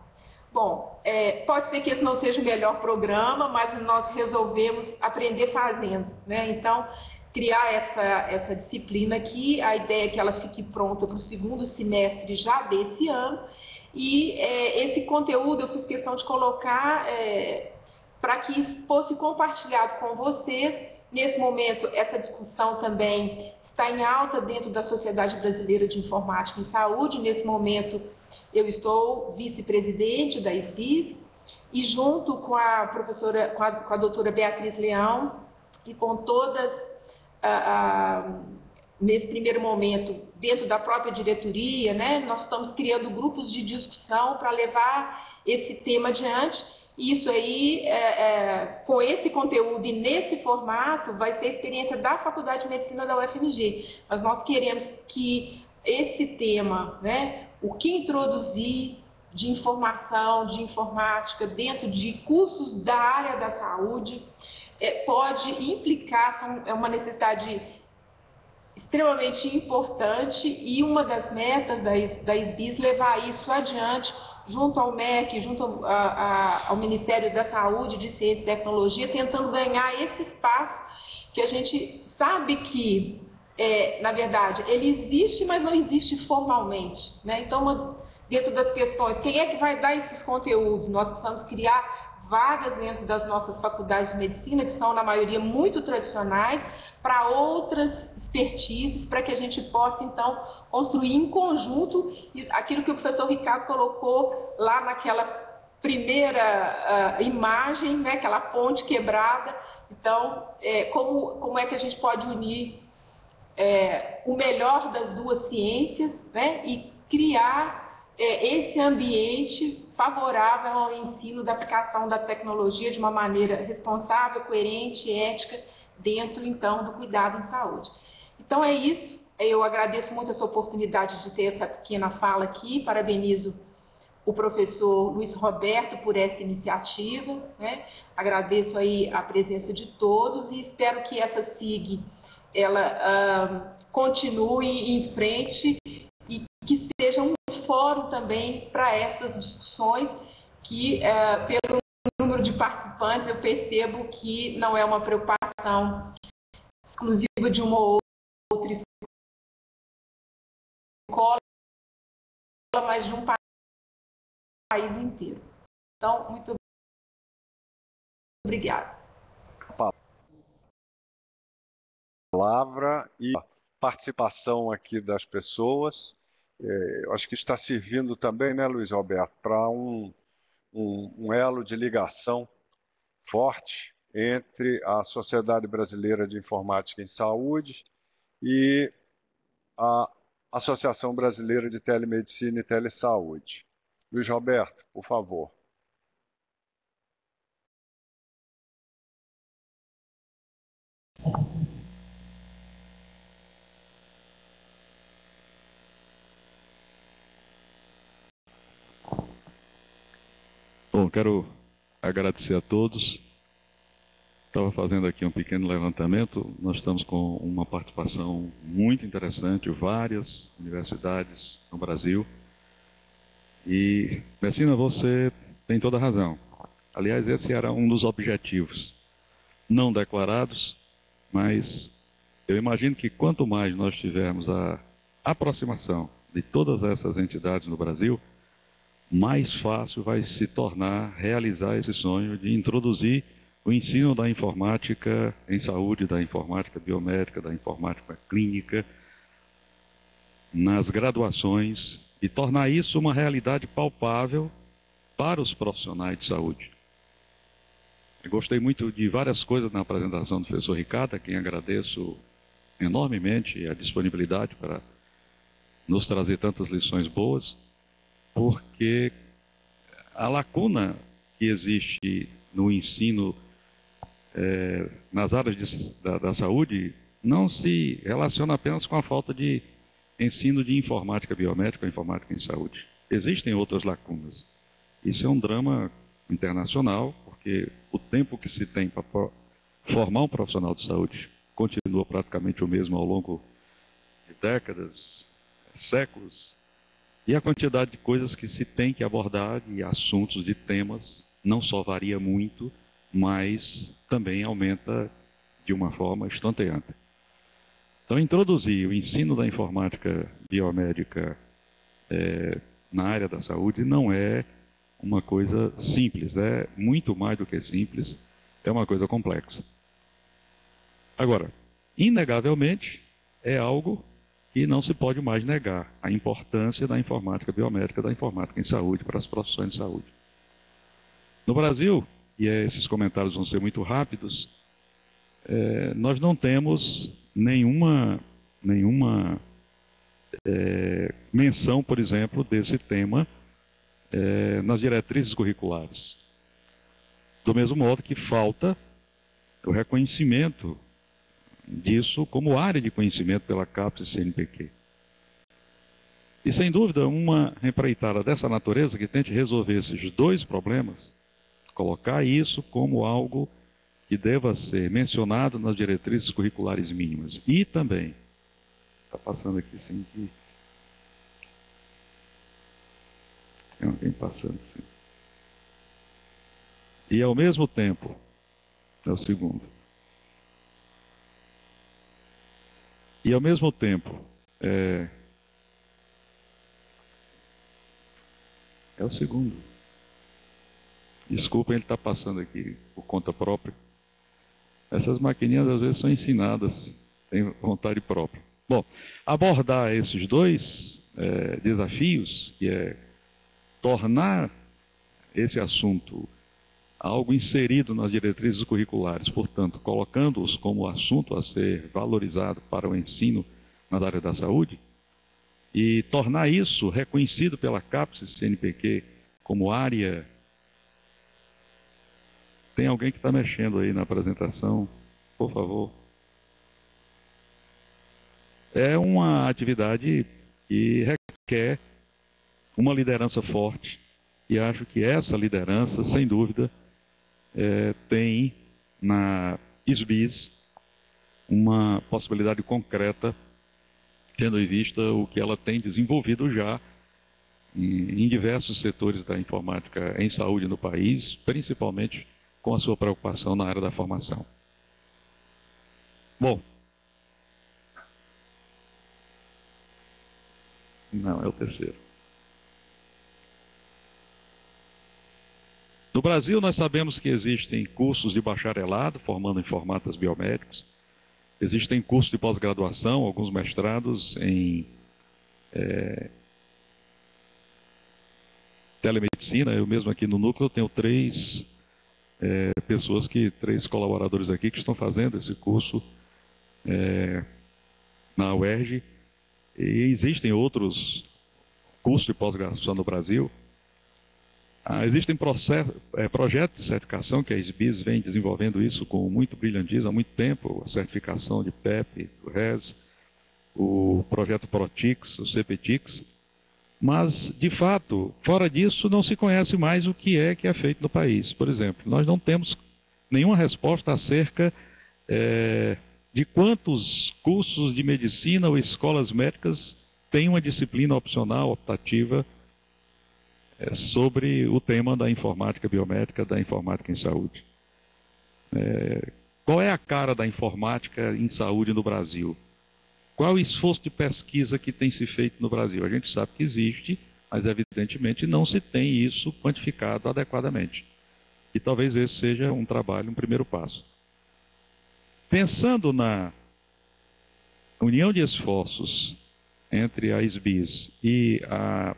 Bom, pode ser que esse não seja o melhor programa, mas nós resolvemos aprender fazendo, né? Então, criar essa disciplina aqui, a ideia é que ela fique pronta para o segundo semestre já desse ano, e esse conteúdo eu fiz questão de colocar para que isso fosse compartilhado com vocês. Nesse momento, essa discussão também está em alta dentro da Sociedade Brasileira de Informática em Saúde. Nesse momento, eu estou vice-presidente da SBIS, e junto com a professora, com a doutora Beatriz Leão, e com todas nesse primeiro momento, dentro da própria diretoria, né, nós estamos criando grupos de discussão para levar esse tema adiante. Isso aí, com esse conteúdo e nesse formato, vai ser a experiência da Faculdade de Medicina da UFMG. Mas nós queremos que esse tema, né, o que introduzir de informação, de informática, dentro de cursos da área da saúde, pode implicar, é uma necessidade extremamente importante, e uma das metas da SBIS levar isso adiante junto ao MEC, junto ao Ministério da Saúde, de Ciência e Tecnologia, tentando ganhar esse espaço que a gente sabe que, na verdade, ele existe, mas não existe formalmente, né? Então, dentro das questões, quem é que vai dar esses conteúdos? Nós precisamos criar vagas dentro das nossas faculdades de medicina, que são, na maioria, muito tradicionais, para outras expertises, para que a gente possa, então, construir em conjunto aquilo que o professor Ricardo colocou lá naquela primeira imagem, né, aquela ponte quebrada. Então, como é que a gente pode unir o melhor das duas ciências, né, e criar esse ambiente favorável ao ensino da aplicação da tecnologia de uma maneira responsável, coerente, ética, dentro, então, do cuidado em saúde. Então, é isso. Eu agradeço muito essa oportunidade de ter essa pequena fala aqui. Parabenizo o professor Luiz Roberto por essa iniciativa, né? Agradeço aí a presença de todos e espero que essa SIG ela continue em frente e que seja um fórum também para essas discussões que, pelo número de participantes, eu percebo que não é uma preocupação exclusiva de uma ou outra escola, mas de um país inteiro. Então, muito obrigada. Palavra e participação aqui das pessoas. Eu acho que está servindo também, né, Luiz Roberto, para um elo de ligação forte entre a Sociedade Brasileira de Informática em Saúde e a Associação Brasileira de Telemedicina e Telesaúde. Luiz Roberto, por favor. Bom, quero agradecer a todos. Estava fazendo aqui um pequeno levantamento. Nós estamos com uma participação muito interessante, várias universidades no Brasil. E, Messina, você tem toda a razão. Aliás, esse era um dos objetivos, não declarados, mas eu imagino que quanto mais nós tivermos a aproximação de todas essas entidades no Brasil, mais fácil vai se tornar realizar esse sonho de introduzir o ensino da informática em saúde, da informática biomédica, da informática clínica, nas graduações, e tornar isso uma realidade palpável para os profissionais de saúde. Eu gostei muito de várias coisas na apresentação do professor Ricardo, a quem agradeço enormemente a disponibilidade para nos trazer tantas lições boas, porque a lacuna que existe no ensino nas áreas da saúde não se relaciona apenas com a falta de ensino de informática biomédica ou informática em saúde. Existem outras lacunas. Isso é um drama internacional, porque o tempo que se tem para formar um profissional de saúde continua praticamente o mesmo ao longo de décadas, séculos. E a quantidade de coisas que se tem que abordar, de assuntos, de temas, não só varia muito, mas também aumenta de uma forma estonteante. Então, introduzir o ensino da informática biomédica na área da saúde não é uma coisa simples, é muito mais do que simples, é uma coisa complexa. Agora, inegavelmente, é algo que não se pode mais negar, a importância da informática biomédica, da informática em saúde, para as profissões de saúde. No Brasil, e esses comentários vão ser muito rápidos, nós não temos nenhuma menção, por exemplo, desse tema nas diretrizes curriculares. Do mesmo modo que falta o reconhecimento disso como área de conhecimento pela CAPES e CNPq. E, sem dúvida, uma empreitada dessa natureza que tente resolver esses dois problemas, colocar isso como algo que deva ser mencionado nas diretrizes curriculares mínimas. E também, está passando aqui sem que... Tem alguém passando assim. E, ao mesmo tempo, é o segundo. E, ao mesmo tempo, é o segundo. Desculpem, ele está passando aqui por conta própria. Essas maquininhas, às vezes, são ensinadas, têm vontade própria. Bom, abordar esses dois desafios, que é tornar esse assunto algo inserido nas diretrizes curriculares, portanto, colocando-os como assunto a ser valorizado para o ensino nas áreas da saúde, e tornar isso reconhecido pela CAPES e CNPq como área... Tem alguém que está mexendo aí na apresentação, por favor. É uma atividade que requer uma liderança forte, e acho que essa liderança, sem dúvida, tem na SBIS uma possibilidade concreta, tendo em vista o que ela tem desenvolvido já em diversos setores da informática em saúde no país, principalmente com a sua preocupação na área da formação. Bom, não, é o terceiro. No Brasil, nós sabemos que existem cursos de bacharelado, formando informáticos biomédicos, existem cursos de pós-graduação, alguns mestrados em telemedicina. Eu mesmo aqui no núcleo tenho três colaboradores aqui que estão fazendo esse curso na UERJ, E existem outros cursos de pós-graduação no Brasil. Existem projetos de certificação que a SBIS vem desenvolvendo isso com muito brilhantismo há muito tempo, a certificação de PEP, o RES, o projeto PROTIX, o CPTIX, mas, de fato, fora disso, não se conhece mais o que é feito no país. Por exemplo, nós não temos nenhuma resposta acerca de quantos cursos de medicina ou escolas médicas têm uma disciplina opcional, optativa, sobre o tema da informática biomédica, da informática em saúde. Qual é a cara da informática em saúde no Brasil? Qual é o esforço de pesquisa que tem se feito no Brasil? A gente sabe que existe, mas evidentemente não se tem isso quantificado adequadamente. E talvez esse seja um trabalho, um primeiro passo. Pensando na união de esforços entre a SBIS e a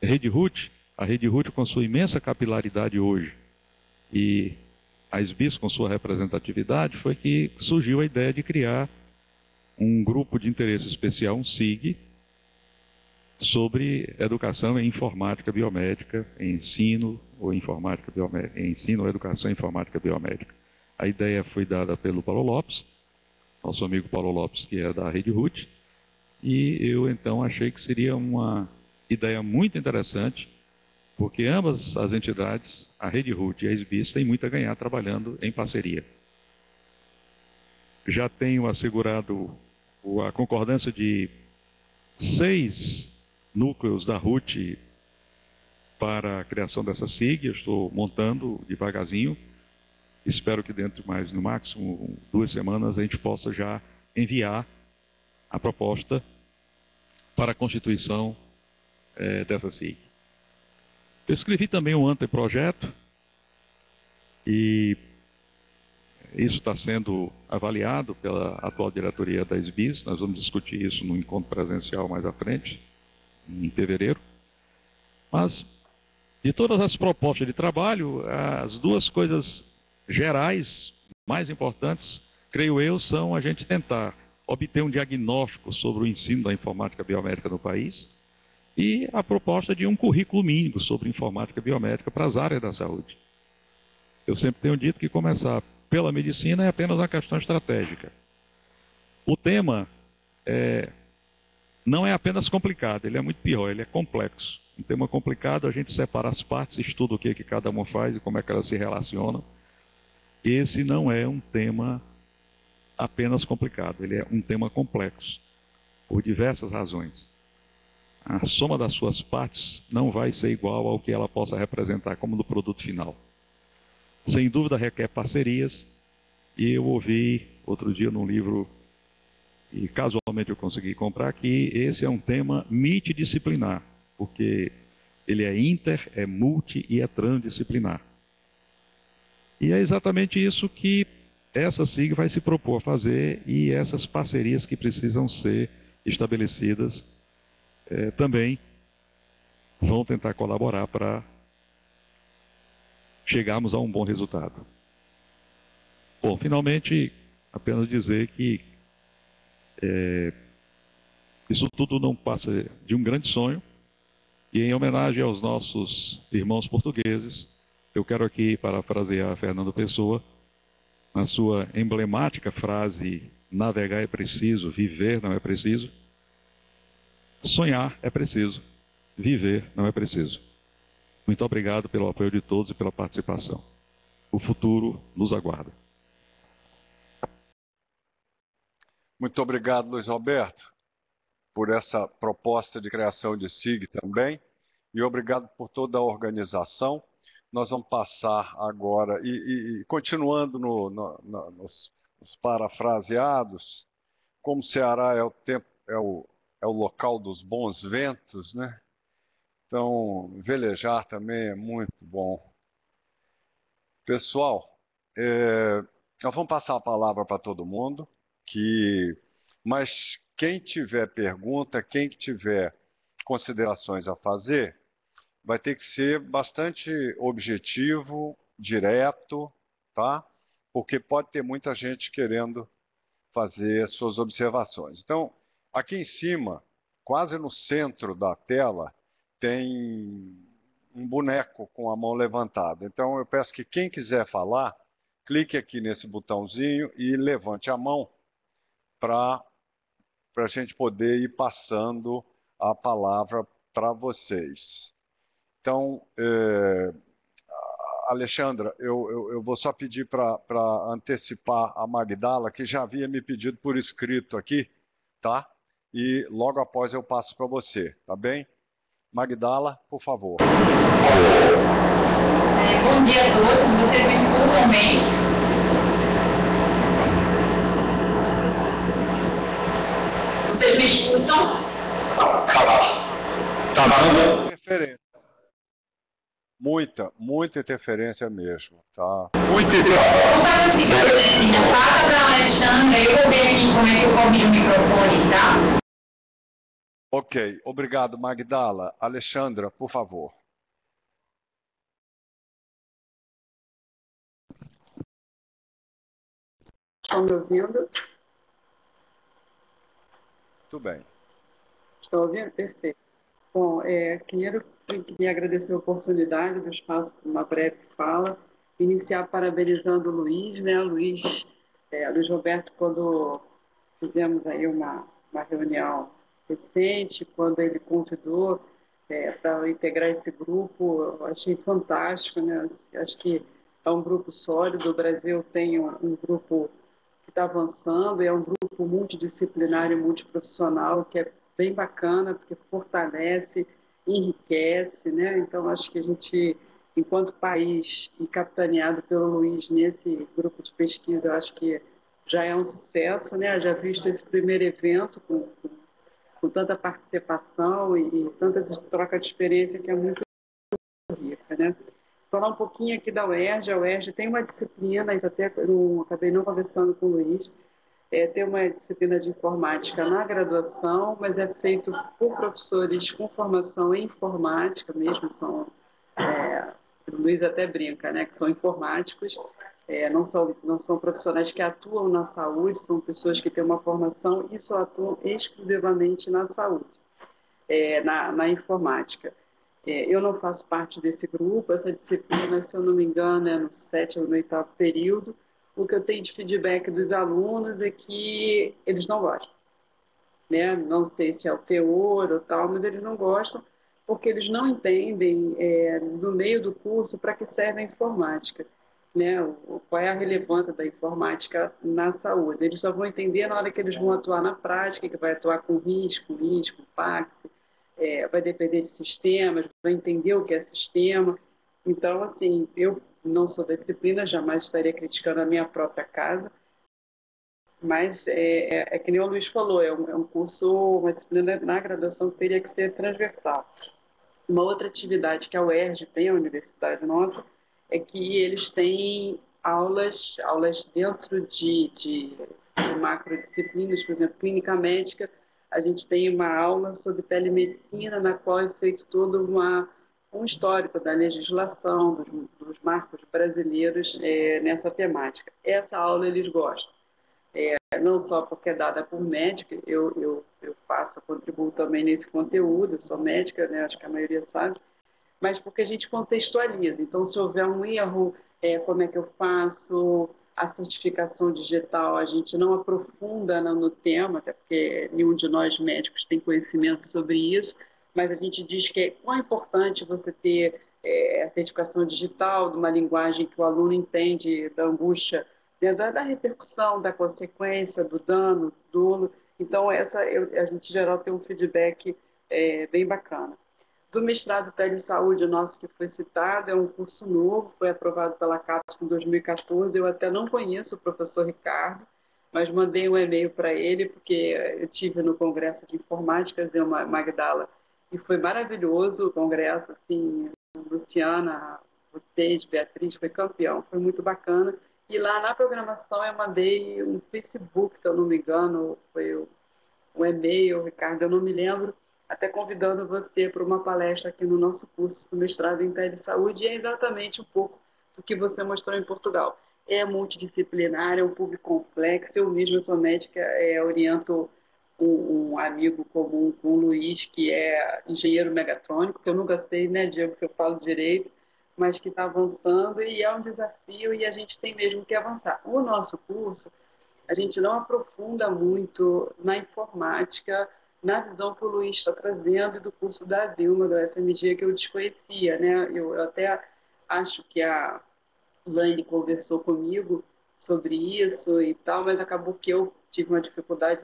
Rede RUT, a Rede RUT com sua imensa capilaridade hoje e a SBIS com sua representatividade, foi que surgiu a ideia de criar um grupo de interesse especial, um SIG, sobre educação em informática biomédica, em ensino ou informática biomédica, em ensino ou educação em informática biomédica. A ideia foi dada pelo Paulo Lopes, nosso amigo Paulo Lopes, que é da Rede RUT, e eu então achei que seria uma ideia muito interessante, porque ambas as entidades, a Rede RUT e a SBIS, têm muito a ganhar trabalhando em parceria. Já tenho assegurado a concordância de 6 núcleos da RUT para a criação dessa SIG. Eu estou montando devagarzinho. Espero que dentro de no máximo 2 semanas, a gente possa já enviar a proposta para a constituição dessa SIG. Eu escrevi também um anteprojeto e isso está sendo avaliado pela atual diretoria da SBIS. Nós vamos discutir isso no encontro presencial mais à frente, em fevereiro. Mas, de todas as propostas de trabalho, as 2 coisas gerais mais importantes, creio eu, são a gente tentar obter um diagnóstico sobre o ensino da informática biomédica no país e a proposta de um currículo mínimo sobre informática biomédica para as áreas da saúde. Eu sempre tenho dito que começar pela medicina é apenas uma questão estratégica. O tema não é apenas complicado, ele é muito pior, ele é complexo. Um tema complicado, a gente separa as partes, estuda o que cada uma faz e como é que elas se relacionam. Esse não é um tema apenas complicado, ele é um tema complexo, por diversas razões. A soma das suas partes não vai ser igual ao que ela possa representar como no produto final. Sem dúvida requer parcerias, e eu ouvi outro dia num livro, e casualmente eu consegui comprar, que esse é um tema multidisciplinar, porque ele é inter, é multi e é transdisciplinar. E é exatamente isso que essa SIG vai se propor a fazer, e essas parcerias que precisam ser estabelecidas também vão tentar colaborar para chegarmos a um bom resultado. Bom, finalmente, apenas dizer que isso tudo não passa de um grande sonho, e em homenagem aos nossos irmãos portugueses, eu quero aqui parafrasear Fernando Pessoa, na sua emblemática frase: navegar é preciso, viver não é preciso. Sonhar é preciso, viver não é preciso. Muito obrigado pelo apoio de todos e pela participação. O futuro nos aguarda. Muito obrigado, Luiz Roberto, por essa proposta de criação de SIG também, e obrigado por toda a organização. Nós vamos passar agora, e continuando nos parafraseados, como o Ceará é o local dos bons ventos, né? Então, velejar também é muito bom. Pessoal, nós vamos passar a palavra para todo mundo, mas quem tiver pergunta, quem tiver considerações a fazer, vai ter que ser bastante objetivo, direto, tá? Porque pode ter muita gente querendo fazer suas observações. Então, Aqui em cima, quase no centro da tela, tem um boneco com a mão levantada. Então eu peço que quem quiser falar, clique aqui nesse botãozinho e levante a mão para a gente poder ir passando a palavra para vocês. Então, Alexandra, eu vou só pedir para antecipar a Magdala, que já havia me pedido por escrito aqui, tá? E logo após eu passo para você, tá bem? Magdala, por favor. Bom dia a todos, vocês me escutam bem? Vocês me escutam? Tá dando interferência. Muita interferência mesmo, tá? Muita interferência. Vamos fazer o seguinte, passa para a Alexandra, eu vou ver aqui como é que eu combino o microfone, tá? Ok, obrigado, Magdala. Alexandra, por favor. Estão me ouvindo? Tudo bem. Estão ouvindo? Perfeito. Bom, queria agradecer a oportunidade do espaço para uma breve fala. Iniciar parabenizando o Luiz, né? Luiz Roberto, quando fizemos aí uma reunião recente, quando ele convidou para integrar esse grupo, eu achei fantástico, né? Acho que é um grupo sólido. O Brasil tem um grupo que está avançando, e é um grupo multidisciplinar e multiprofissional, que é bem bacana, porque fortalece, enriquece, né? Então, acho que a gente, enquanto país, e capitaneado pelo Luiz nesse grupo de pesquisa, eu acho que já é um sucesso, né? Já visto esse primeiro evento com tanta participação e tanta troca de experiência, que é muito rica, né? Falar um pouquinho aqui da UERJ. A UERJ tem uma disciplina, isso até eu acabei não conversando com o Luiz, tem uma disciplina de informática na graduação, mas é feito por professores com formação em informática mesmo, o Luiz até brinca, né, que são informáticos, não são profissionais que atuam na saúde, são pessoas que têm uma formação e só atuam exclusivamente na saúde, na informática. Eu não faço parte desse grupo. Essa disciplina, se eu não me engano, é no 7º ou no 8º período. O que eu tenho de feedback dos alunos é que eles não gostam, né? Não sei se é o teor ou tal, mas eles não gostam porque eles não entendem, no meio do curso, para que serve a informática, né? Qual é a relevância da informática na saúde. Eles só vão entender na hora que eles vão atuar na prática, que vai atuar com risco, PAX, vai depender de sistemas, vai entender o que é sistema. Então, assim, eu não sou da disciplina, jamais estaria criticando a minha própria casa, mas que nem o Luiz falou, é um curso, uma disciplina na graduação que teria que ser transversal. Uma outra atividade que a UERJ tem, a universidade nossa, é que eles têm aulas dentro de macrodisciplinas, por exemplo, clínica médica. A gente tem uma aula sobre telemedicina, na qual é feito todo um histórico da legislação, dos marcos brasileiros nessa temática. Essa aula eles gostam. Não só porque é dada por médica, eu contribuo também nesse conteúdo, eu sou médica, né, acho que a maioria sabe, mas porque a gente contextualiza. Então, se houver um erro, como é que eu faço? A certificação digital, a gente não aprofunda no tema, até porque nenhum de nós médicos tem conhecimento sobre isso, mas a gente diz que é quão importante você ter a certificação digital, de uma linguagem que o aluno entende, da angústia, da repercussão, da consequência, do dano, do dolo. Então, a gente, em geral, tem um feedback bem bacana. Do mestrado Telesaúde nosso que foi citado, é um curso novo, foi aprovado pela CAPES em 2014. Eu até não conheço o professor Ricardo, mas mandei um e-mail para ele, porque eu tive no Congresso de Informática, Magdala, e foi maravilhoso o congresso, assim, Luciana, vocês, Beatriz, foi campeão, foi muito bacana. E lá na programação eu mandei um Facebook, se eu não me engano, foi um e-mail, Ricardo, eu não me lembro, até convidando você para uma palestra aqui no nosso curso do mestrado em Telesaúde, e é exatamente um pouco do que você mostrou em Portugal. É multidisciplinar, é um público complexo. Eu mesma sou médica, oriento um amigo comum com o Luiz, que é engenheiro megatrônico, que eu nunca sei, né, Diego, se eu falo direito, mas que está avançando e é um desafio e a gente tem mesmo que avançar. O nosso curso, a gente não aprofunda muito na informática, na visão que o Luiz está trazendo e do curso da Zilma, da UFMG, que eu desconhecia, né? Eu até acho que a Laine conversou comigo sobre isso e tal, mas acabou que eu tive uma dificuldade,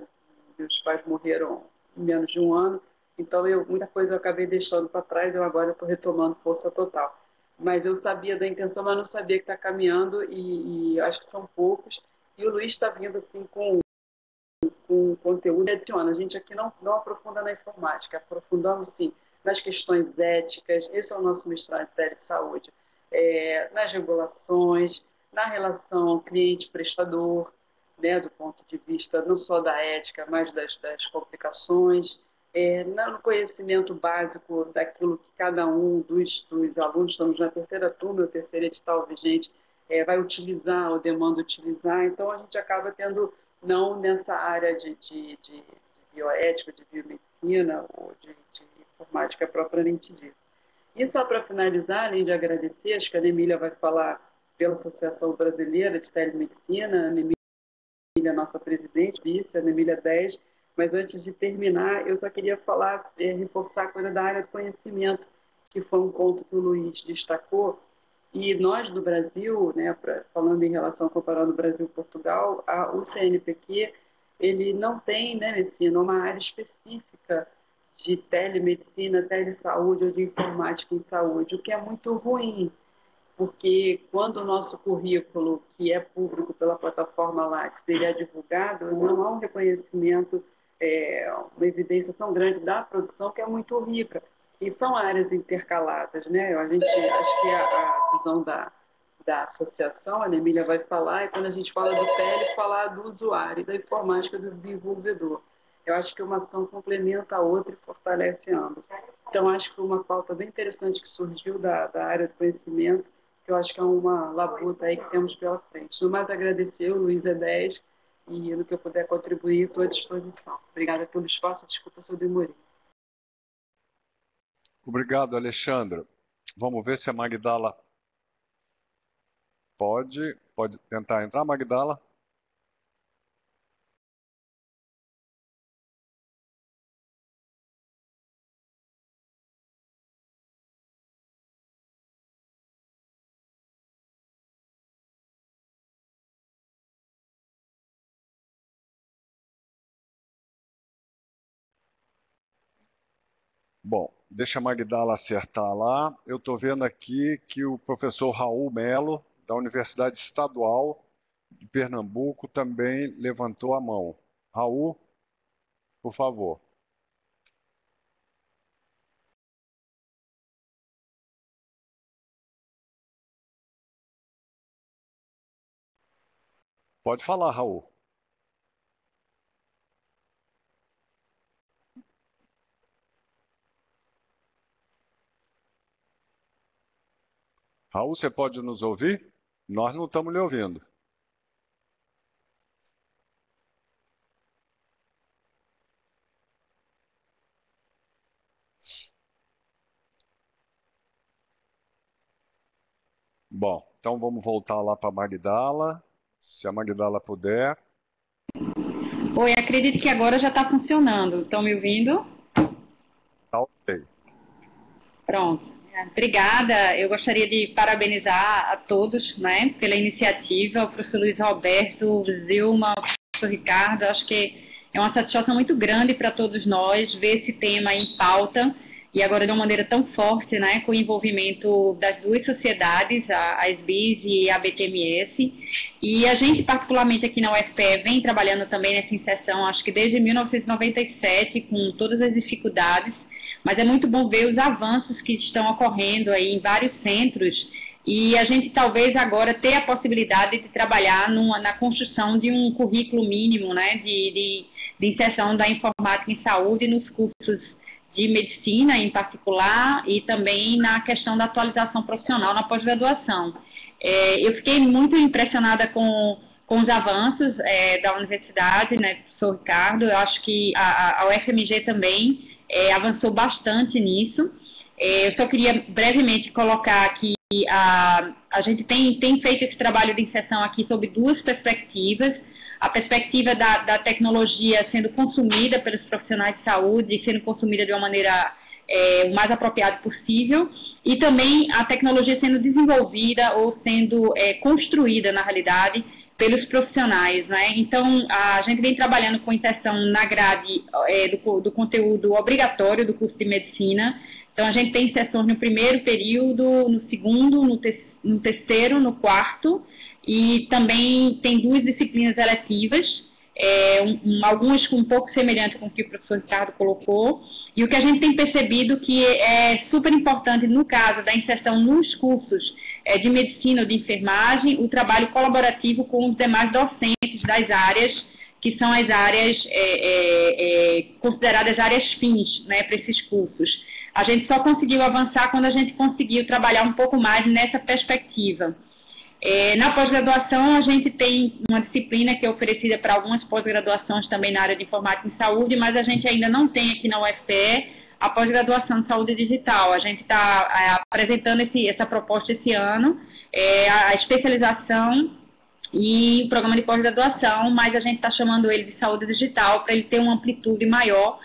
meus pais morreram em menos de um ano, então muita coisa eu acabei deixando para trás, eu agora estou retomando força total. Mas eu sabia da intenção, mas não sabia que está caminhando e acho que são poucos. E o Luiz está vindo assim com conteúdo. Adiciona, a gente aqui não aprofunda na informática, aprofundamos sim nas questões éticas, esse é o nosso mestrado de telesaúde, nas regulações, na relação cliente-prestador, né, do ponto de vista não só da ética, mas das complicações, no conhecimento básico daquilo que cada um dos alunos, estamos na terceira turma, o terceiro edital vigente, vai utilizar ou demanda utilizar, então a gente acaba tendo, não nessa área de bioética, de biomedicina ou de informática propriamente dita. E só para finalizar, além de agradecer, acho que a Emília vai falar pela Associação Brasileira de Telemedicina, a Emília é nossa presidente, vice, a Emília 10, mas antes de terminar, eu só queria falar, reforçar a coisa da área do conhecimento, que foi um ponto que o Luiz destacou, e nós do Brasil, né, falando em relação, comparando o Brasil e Portugal, o CNPq, ele não tem, né, medicina, uma área específica de telemedicina, telesaúde ou de informática em saúde, o que é muito ruim, porque quando o nosso currículo, que é público pela plataforma Lattes, ele é divulgado, não há um reconhecimento, uma evidência tão grande da produção que é muito rica. E são áreas intercaladas, né? A gente, acho que a visão da associação, a Emília vai falar, e quando a gente fala do tele, falar do usuário e da informática do desenvolvedor. Eu acho que uma ação complementa a outra e fortalece ambas. Então, acho que uma pauta bem interessante que surgiu da área do conhecimento, que eu acho que é uma labuta aí que temos pela frente. No mais, agradecer, o Luiz é 10, e no que eu puder contribuir, estou à disposição. Obrigada pelo espaço, desculpa se eu demorei. Obrigado, Alexandra. Vamos ver se a Magdala pode tentar entrar, Magdala. Bom, deixa a Magdala acertar lá. Eu estou vendo aqui que o professor Raul Melo, da Universidade Estadual de Pernambuco, também levantou a mão. Raul, por favor. Pode falar, Raul. Raul, você pode nos ouvir? Nós não estamos lhe ouvindo. Bom, então vamos voltar lá para a Magdala, se a Magdala puder. Oi, acredito que agora já está funcionando. Estão me ouvindo? Tá ok. Pronto. Obrigada. Eu gostaria de parabenizar a todos, né, pela iniciativa, o professor Luiz Roberto, o Zilma, o professor Ricardo. Acho que é uma satisfação muito grande para todos nós ver esse tema em pauta e agora de uma maneira tão forte, né, com o envolvimento das duas sociedades, a SBIS e a BTMS. E a gente, particularmente aqui na UFPE, vem trabalhando também nessa inserção, acho que desde 1997, com todas as dificuldades, mas é muito bom ver os avanços que estão ocorrendo aí em vários centros e a gente talvez agora ter a possibilidade de trabalhar na construção de um currículo mínimo, né, de inserção da informática em saúde nos cursos de medicina em particular e também na questão da atualização profissional na pós-graduação. Eu fiquei muito impressionada com com os avanços da universidade, né, professor Ricardo. Eu acho que a UFMG também avançou bastante nisso. Eu só queria brevemente colocar que a gente tem feito esse trabalho de inserção aqui sob duas perspectivas. A perspectiva da tecnologia sendo consumida pelos profissionais de saúde e sendo consumida de uma maneira o mais apropriada possível, e também a tecnologia sendo desenvolvida ou sendo construída, na realidade, pelos profissionais, né? Então, a gente vem trabalhando com inserção na grade do conteúdo obrigatório do curso de medicina. Então, a gente tem inserções no primeiro período, no segundo, no terceiro, no quarto, e também tem duas disciplinas eletivas, algumas um pouco semelhantes com o que o professor Ricardo colocou, e o que a gente tem percebido que é super importante no caso da inserção nos cursos de medicina ou de enfermagem, o trabalho colaborativo com os demais docentes das áreas, que são as áreas consideradas áreas fins, né, para esses cursos. A gente só conseguiu avançar quando a gente conseguiu trabalhar um pouco mais nessa perspectiva. Na pós-graduação, a gente tem uma disciplina que é oferecida para algumas pós-graduações também na área de informática em saúde, mas a gente ainda não tem aqui na UFPE a pós-graduação de saúde digital. A gente está apresentando essa proposta esse ano, a especialização e o programa de pós-graduação, mas a gente está chamando ele de saúde digital para ele ter uma amplitude maior,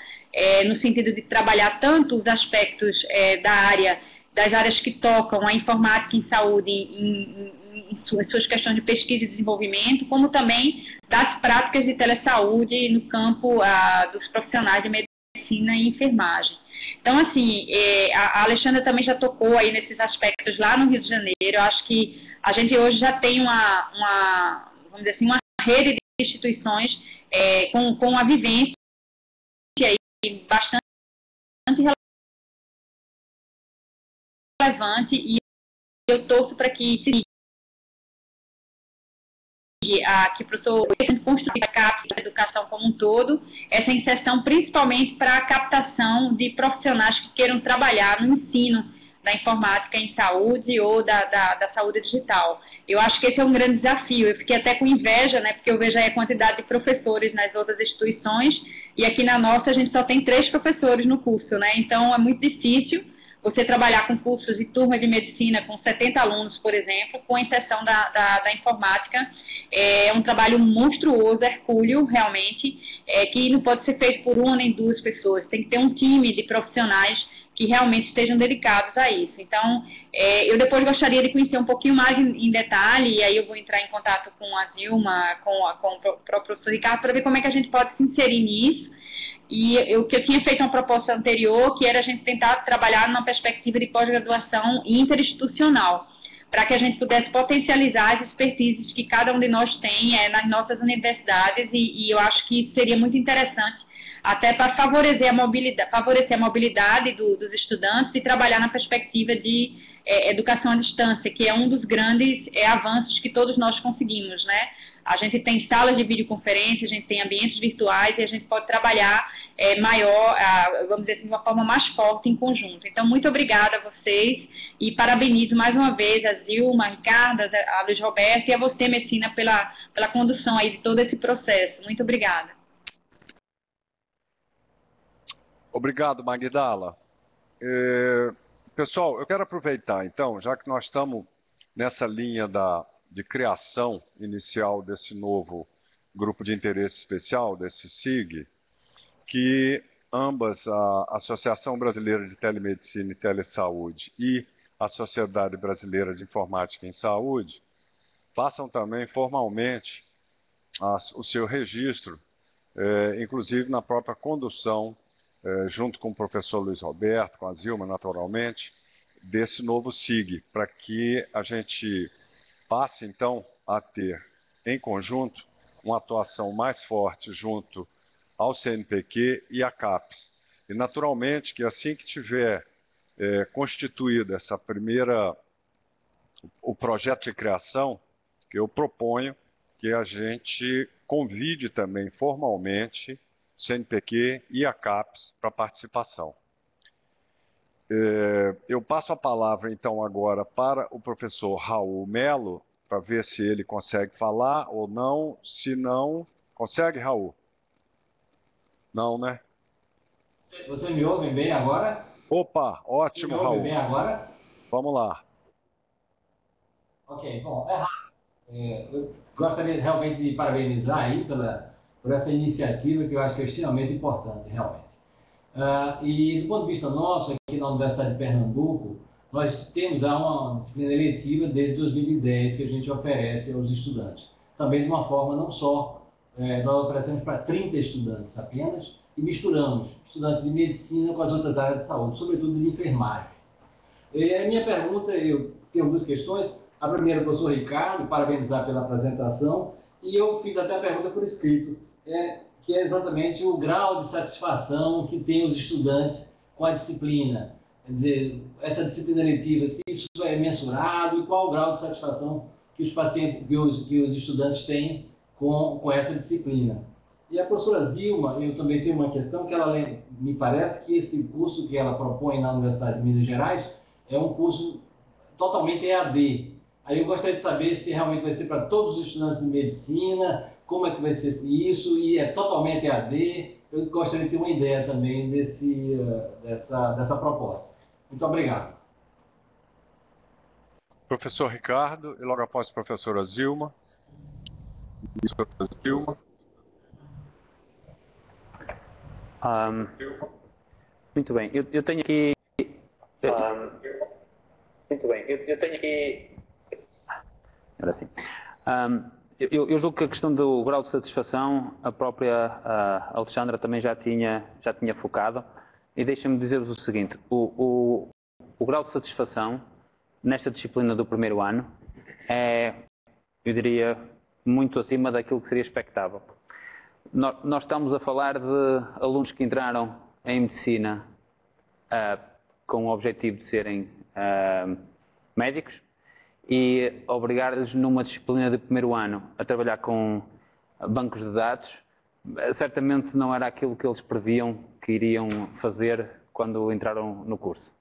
no sentido de trabalhar tanto os aspectos das áreas que tocam a informática em saúde em suas questões de pesquisa e desenvolvimento, como também das práticas de telesaúde no campo dos profissionais de medicina e enfermagem. Então, assim, a Alexandra também já tocou aí nesses aspectos lá no Rio de Janeiro. Eu acho que a gente hoje já tem vamos dizer assim, uma rede de instituições com a vivência aí bastante relevante, e eu torço para que o professor construir a CAPES, a educação como um todo, essa inserção principalmente para a captação de profissionais que queiram trabalhar no ensino da informática em saúde ou da saúde digital. Eu acho que esse é um grande desafio. Eu fiquei até com inveja, né, porque eu vejo aí a quantidade de professores nas outras instituições, e aqui na nossa a gente só tem 3 professores no curso, né, então é muito difícil você trabalhar com cursos de turma de medicina com 70 alunos, por exemplo, com exceção da informática. É um trabalho monstruoso, hercúleo, realmente, que não pode ser feito por uma nem 2 pessoas. Tem que ter um time de profissionais que realmente estejam dedicados a isso. Então, eu depois gostaria de conhecer um pouquinho mais em detalhe, e aí eu vou entrar em contato com a Zilma, com o professor Ricardo, para ver como é que a gente pode se inserir nisso. E o que eu tinha feito uma proposta anterior, que era a gente tentar trabalhar numa perspectiva de pós-graduação interinstitucional, para que a gente pudesse potencializar as expertises que cada um de nós tem nas nossas universidades, e eu acho que isso seria muito interessante, até para favorecer a mobilidade dos estudantes e trabalhar na perspectiva de educação à distância, que é um dos grandes avanços que todos nós conseguimos, né? A gente tem salas de videoconferência, a gente tem ambientes virtuais, e a gente pode trabalhar vamos dizer assim, de uma forma mais forte em conjunto. Então, muito obrigada a vocês, e parabenizo mais uma vez a Zilma, a Ricardo, a Luiz Roberto e a você, Messina, pela condução aí de todo esse processo. Muito obrigada. Obrigado, Magdala. Pessoal, eu quero aproveitar, então, já que nós estamos nessa linha de criação inicial desse novo grupo de interesse especial, desse SIG, que ambas, a Associação Brasileira de Telemedicina e Telesaúde e a Sociedade Brasileira de Informática em Saúde, façam também formalmente o seu registro, inclusive na própria condução, junto com o professor Luiz Roberto, com a Zilma, naturalmente, desse novo SIG, para que a gente passe, então, a ter, em conjunto, uma atuação mais forte junto ao CNPq e à CAPES. E, naturalmente, que assim que tiver constituído o projeto de criação, que eu proponho que a gente convide também formalmente o CNPq e a CAPES para participação. Eu passo a palavra, então, agora para o professor Raul Melo, para ver se ele consegue falar ou não. Se não, consegue, Raul? Não, né? Você me ouve bem agora? Opa, ótimo, Raul. Raul. Me ouve bem agora? Vamos lá. Ok, bom, eu gostaria realmente de parabenizar aí por essa iniciativa que eu acho que é extremamente importante, realmente. E do ponto de vista nosso, aqui na Universidade de Pernambuco, nós temos uma disciplina eletiva desde 2010 que a gente oferece aos estudantes. Também de uma forma não só, nós oferecemos para 30 estudantes apenas e misturamos estudantes de medicina com as outras áreas de saúde, sobretudo de enfermagem. E a minha pergunta, eu tenho duas questões. A primeira, professor Ricardo, parabenizar pela apresentação, e eu fiz até a pergunta por escrito, que é exatamente o grau de satisfação que tem os estudantes com a disciplina. Quer dizer, essa disciplina letiva, se isso é mensurado e qual o grau de satisfação que os pacientes, que os estudantes têm com essa disciplina. E a professora Zilma, eu também tenho uma questão que ela me parece que esse curso que ela propõe na Universidade de Minas Gerais é um curso totalmente EAD. Aí eu gostaria de saber se realmente vai ser para todos os estudantes de medicina, como é que vai ser isso, e é totalmente EAD. Eu gostaria de ter uma ideia também dessa proposta. Muito obrigado. Professor Ricardo, e logo após a professora Zilma. Muito bem, eu tenho aqui... Muito bem, eu tenho aqui... Agora sim. Eu julgo que a questão do grau de satisfação, a própria Alexandra também já tinha focado. E deixa-me dizer-vos o seguinte, o grau de satisfação nesta disciplina do primeiro ano é, eu diria, muito acima daquilo que seria expectável. Nós estamos a falar de alunos que entraram em medicina com o objetivo de serem médicos e obrigar-lhes numa disciplina de primeiro ano a trabalhar com bancos de dados, certamente não era aquilo que eles previam que iriam fazer quando entraram no curso.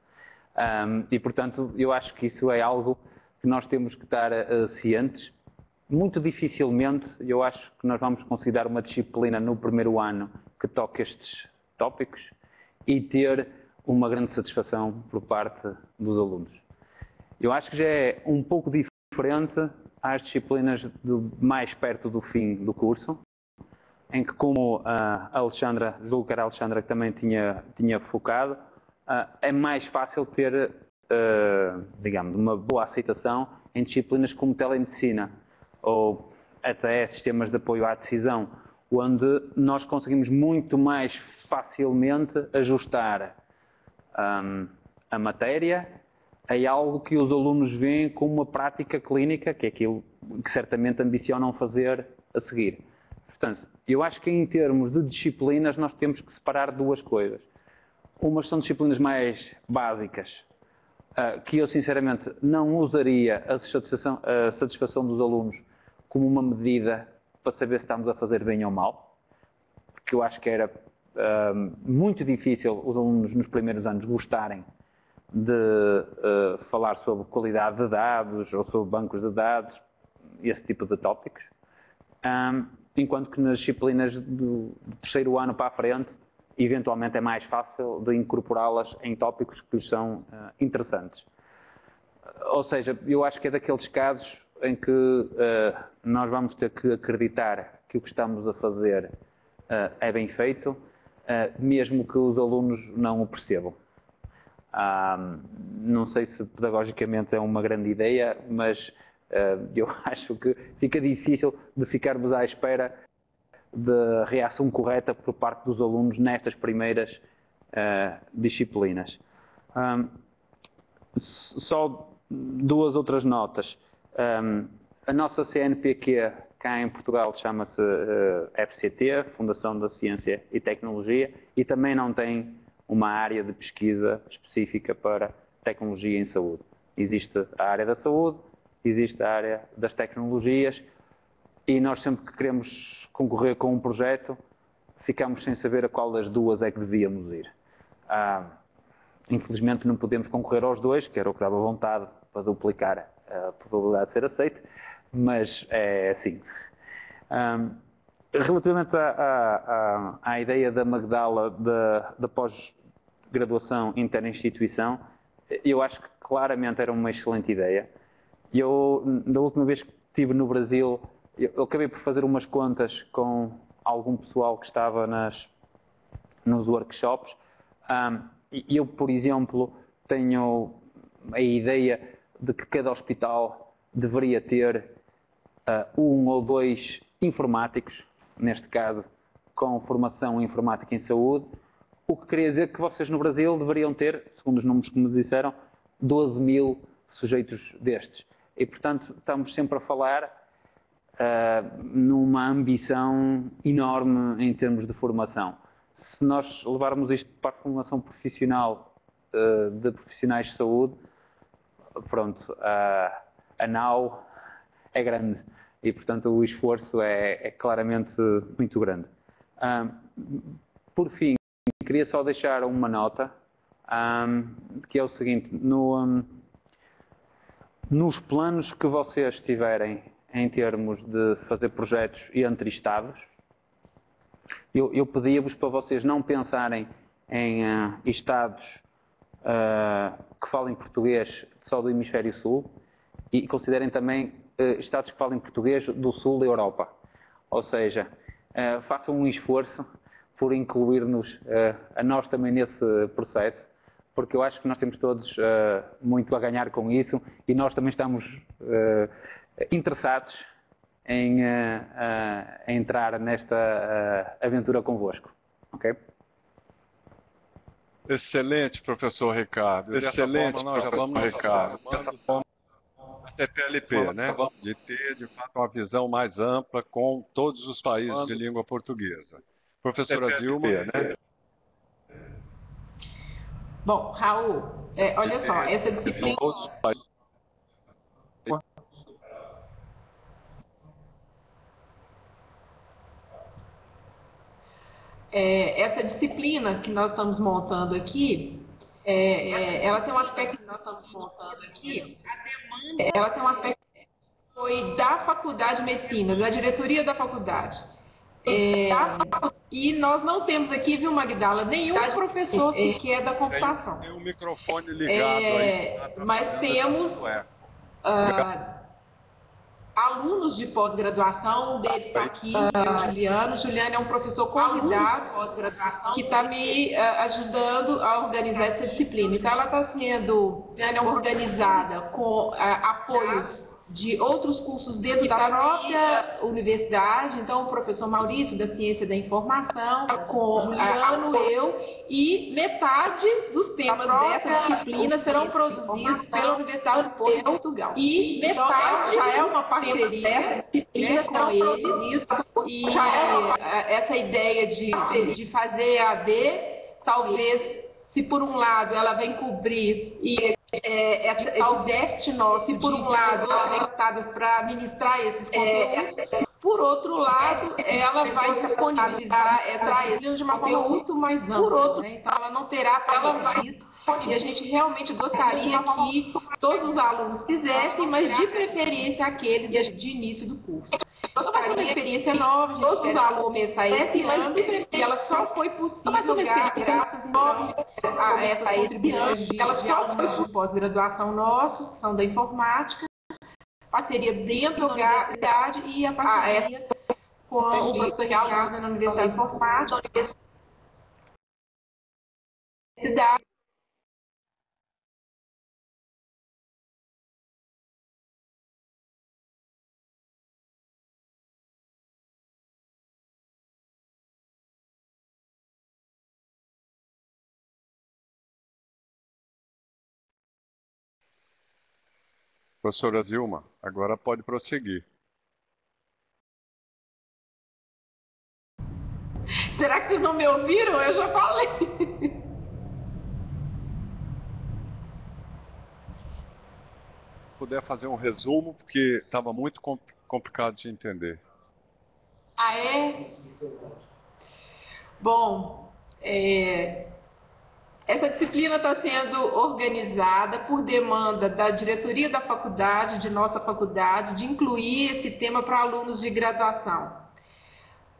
E, portanto, eu acho que isso é algo que nós temos que estar cientes. Muito dificilmente, eu acho que nós vamos considerar uma disciplina no primeiro ano que toque estes tópicos e ter uma grande satisfação por parte dos alunos. Eu acho que já é um pouco diferente às disciplinas mais perto do fim do curso, em que, como a Alexandra, julgo que era a Alexandra que também tinha focado, é mais fácil ter, digamos, uma boa aceitação em disciplinas como telemedicina ou até sistemas de apoio à decisão, onde nós conseguimos muito mais facilmente ajustar a matéria a algo que os alunos veem como uma prática clínica, que é aquilo que certamente ambicionam fazer a seguir. Portanto, eu acho que em termos de disciplinas nós temos que separar duas coisas. Umas são disciplinas mais básicas, que eu sinceramente não usaria a satisfação dos alunos como uma medida para saber se estamos a fazer bem ou mal, porque eu acho que era muito difícil os alunos nos primeiros anos gostarem de falar sobre qualidade de dados ou sobre bancos de dados, esse tipo de tópicos, enquanto que nas disciplinas do terceiro ano para a frente, eventualmente é mais fácil de incorporá-las em tópicos que lhes são interessantes. Ou seja, eu acho que é daqueles casos em que nós vamos ter que acreditar que o que estamos a fazer é bem feito, mesmo que os alunos não o percebam. Não sei se pedagogicamente é uma grande ideia, mas eu acho que fica difícil de ficarmos à espera da reação correta por parte dos alunos nestas primeiras disciplinas. Só duas outras notas. A nossa CNPq cá em Portugal chama-se FCT, Fundação da Ciência e Tecnologia, e também não tem uma área de pesquisa específica para tecnologia em saúde. Existe a área da saúde, existe a área das tecnologias, e nós sempre que queremos concorrer com um projeto, ficamos sem saber a qual das duas é que devíamos ir. Infelizmente não podemos concorrer aos dois, que era o que dava vontade para duplicar a probabilidade de ser aceito, mas é assim. Relativamente à ideia da Magdala da pós-graduação interinstituição, eu acho que claramente era uma excelente ideia. Eu, da última vez que estive no Brasil, eu acabei por fazer umas contas com algum pessoal que estava nos workshops. Eu, por exemplo, tenho a ideia de que cada hospital deveria ter 1 ou 2 informáticos, neste caso com formação em informática em saúde, o que queria dizer que vocês no Brasil deveriam ter, segundo os números que me disseram, 12 mil sujeitos destes. E, portanto, estamos sempre a falar numa ambição enorme em termos de formação. Se nós levarmos isto para a formação profissional de profissionais de saúde, pronto, a nau é grande e, portanto, o esforço é claramente muito grande. Por fim, queria só deixar uma nota, que é o seguinte: nos planos que vocês tiverem em termos de fazer projetos entre Estados, eu pedia-vos para vocês não pensarem em Estados que falem português só do Hemisfério Sul e considerem também Estados que falem português do Sul da Europa. Ou seja, façam um esforço por incluir-nos a nós também nesse processo, porque eu acho que nós temos todos muito a ganhar com isso e nós também estamos interessados em entrar nesta aventura convosco. Ok? Excelente, professor Ricardo. Excelente, nós já vamos, Ricardo. Dessa forma, a TPLP, né? De ter, de fato, uma visão mais ampla com todos os países de língua portuguesa. Professora Zilma, né? Bom, Raul, olha só, essa disciplina... Essa disciplina que nós estamos montando aqui, ela tem um aspecto que nós estamos montando aqui, ela tem um aspecto que foi da Faculdade de Medicina, da diretoria da faculdade. E nós não temos aqui, viu, Magdala, nenhum professor sequer da computação. Tem um microfone ligado aí. Mas temos alunos de pós-graduação, um deles está aqui, o Juliano. O Juliano é um professor convidado que está me ajudando a organizar essa disciplina. Então, ela está sendo organizada com apoios de outros cursos dentro da própria universidade. Então, o professor Maurício, da Ciência da Informação, com o Juliano, eu, e metade dos temas dessa disciplina serão produzidos pela Universidade de Portugal. E metade já é uma parceria dessa disciplina com eles. E essa ideia de fazer AD, talvez, se por um lado ela vem cobrir esse déficit nosso, se por um lado ela vem para ministrar esses conteúdos, por outro lado ela vai disponibilizar essa disciplina de uma forma muito mais ampla, né? Então ela não terá pré-requisito e a gente realmente gostaria que todos os alunos fizessem, mas de preferência aqueles de início do curso. Então vai ser uma experiência nova, todos os alunos começar esse ano, e ela só foi possível graças a essa contribuição de alunos de pós-graduação nossos, que são da informática, parceria dentro da universidade e a parceria com o professor Ricardo na Universidade de Informática. Professora Zilma, agora pode prosseguir. Será que vocês não me ouviram? Eu já falei. Puder fazer um resumo, porque estava muito complicado de entender. Ah, é? Bom, Essa disciplina está sendo organizada por demanda da diretoria da faculdade, de nossa faculdade, de incluir esse tema para alunos de graduação.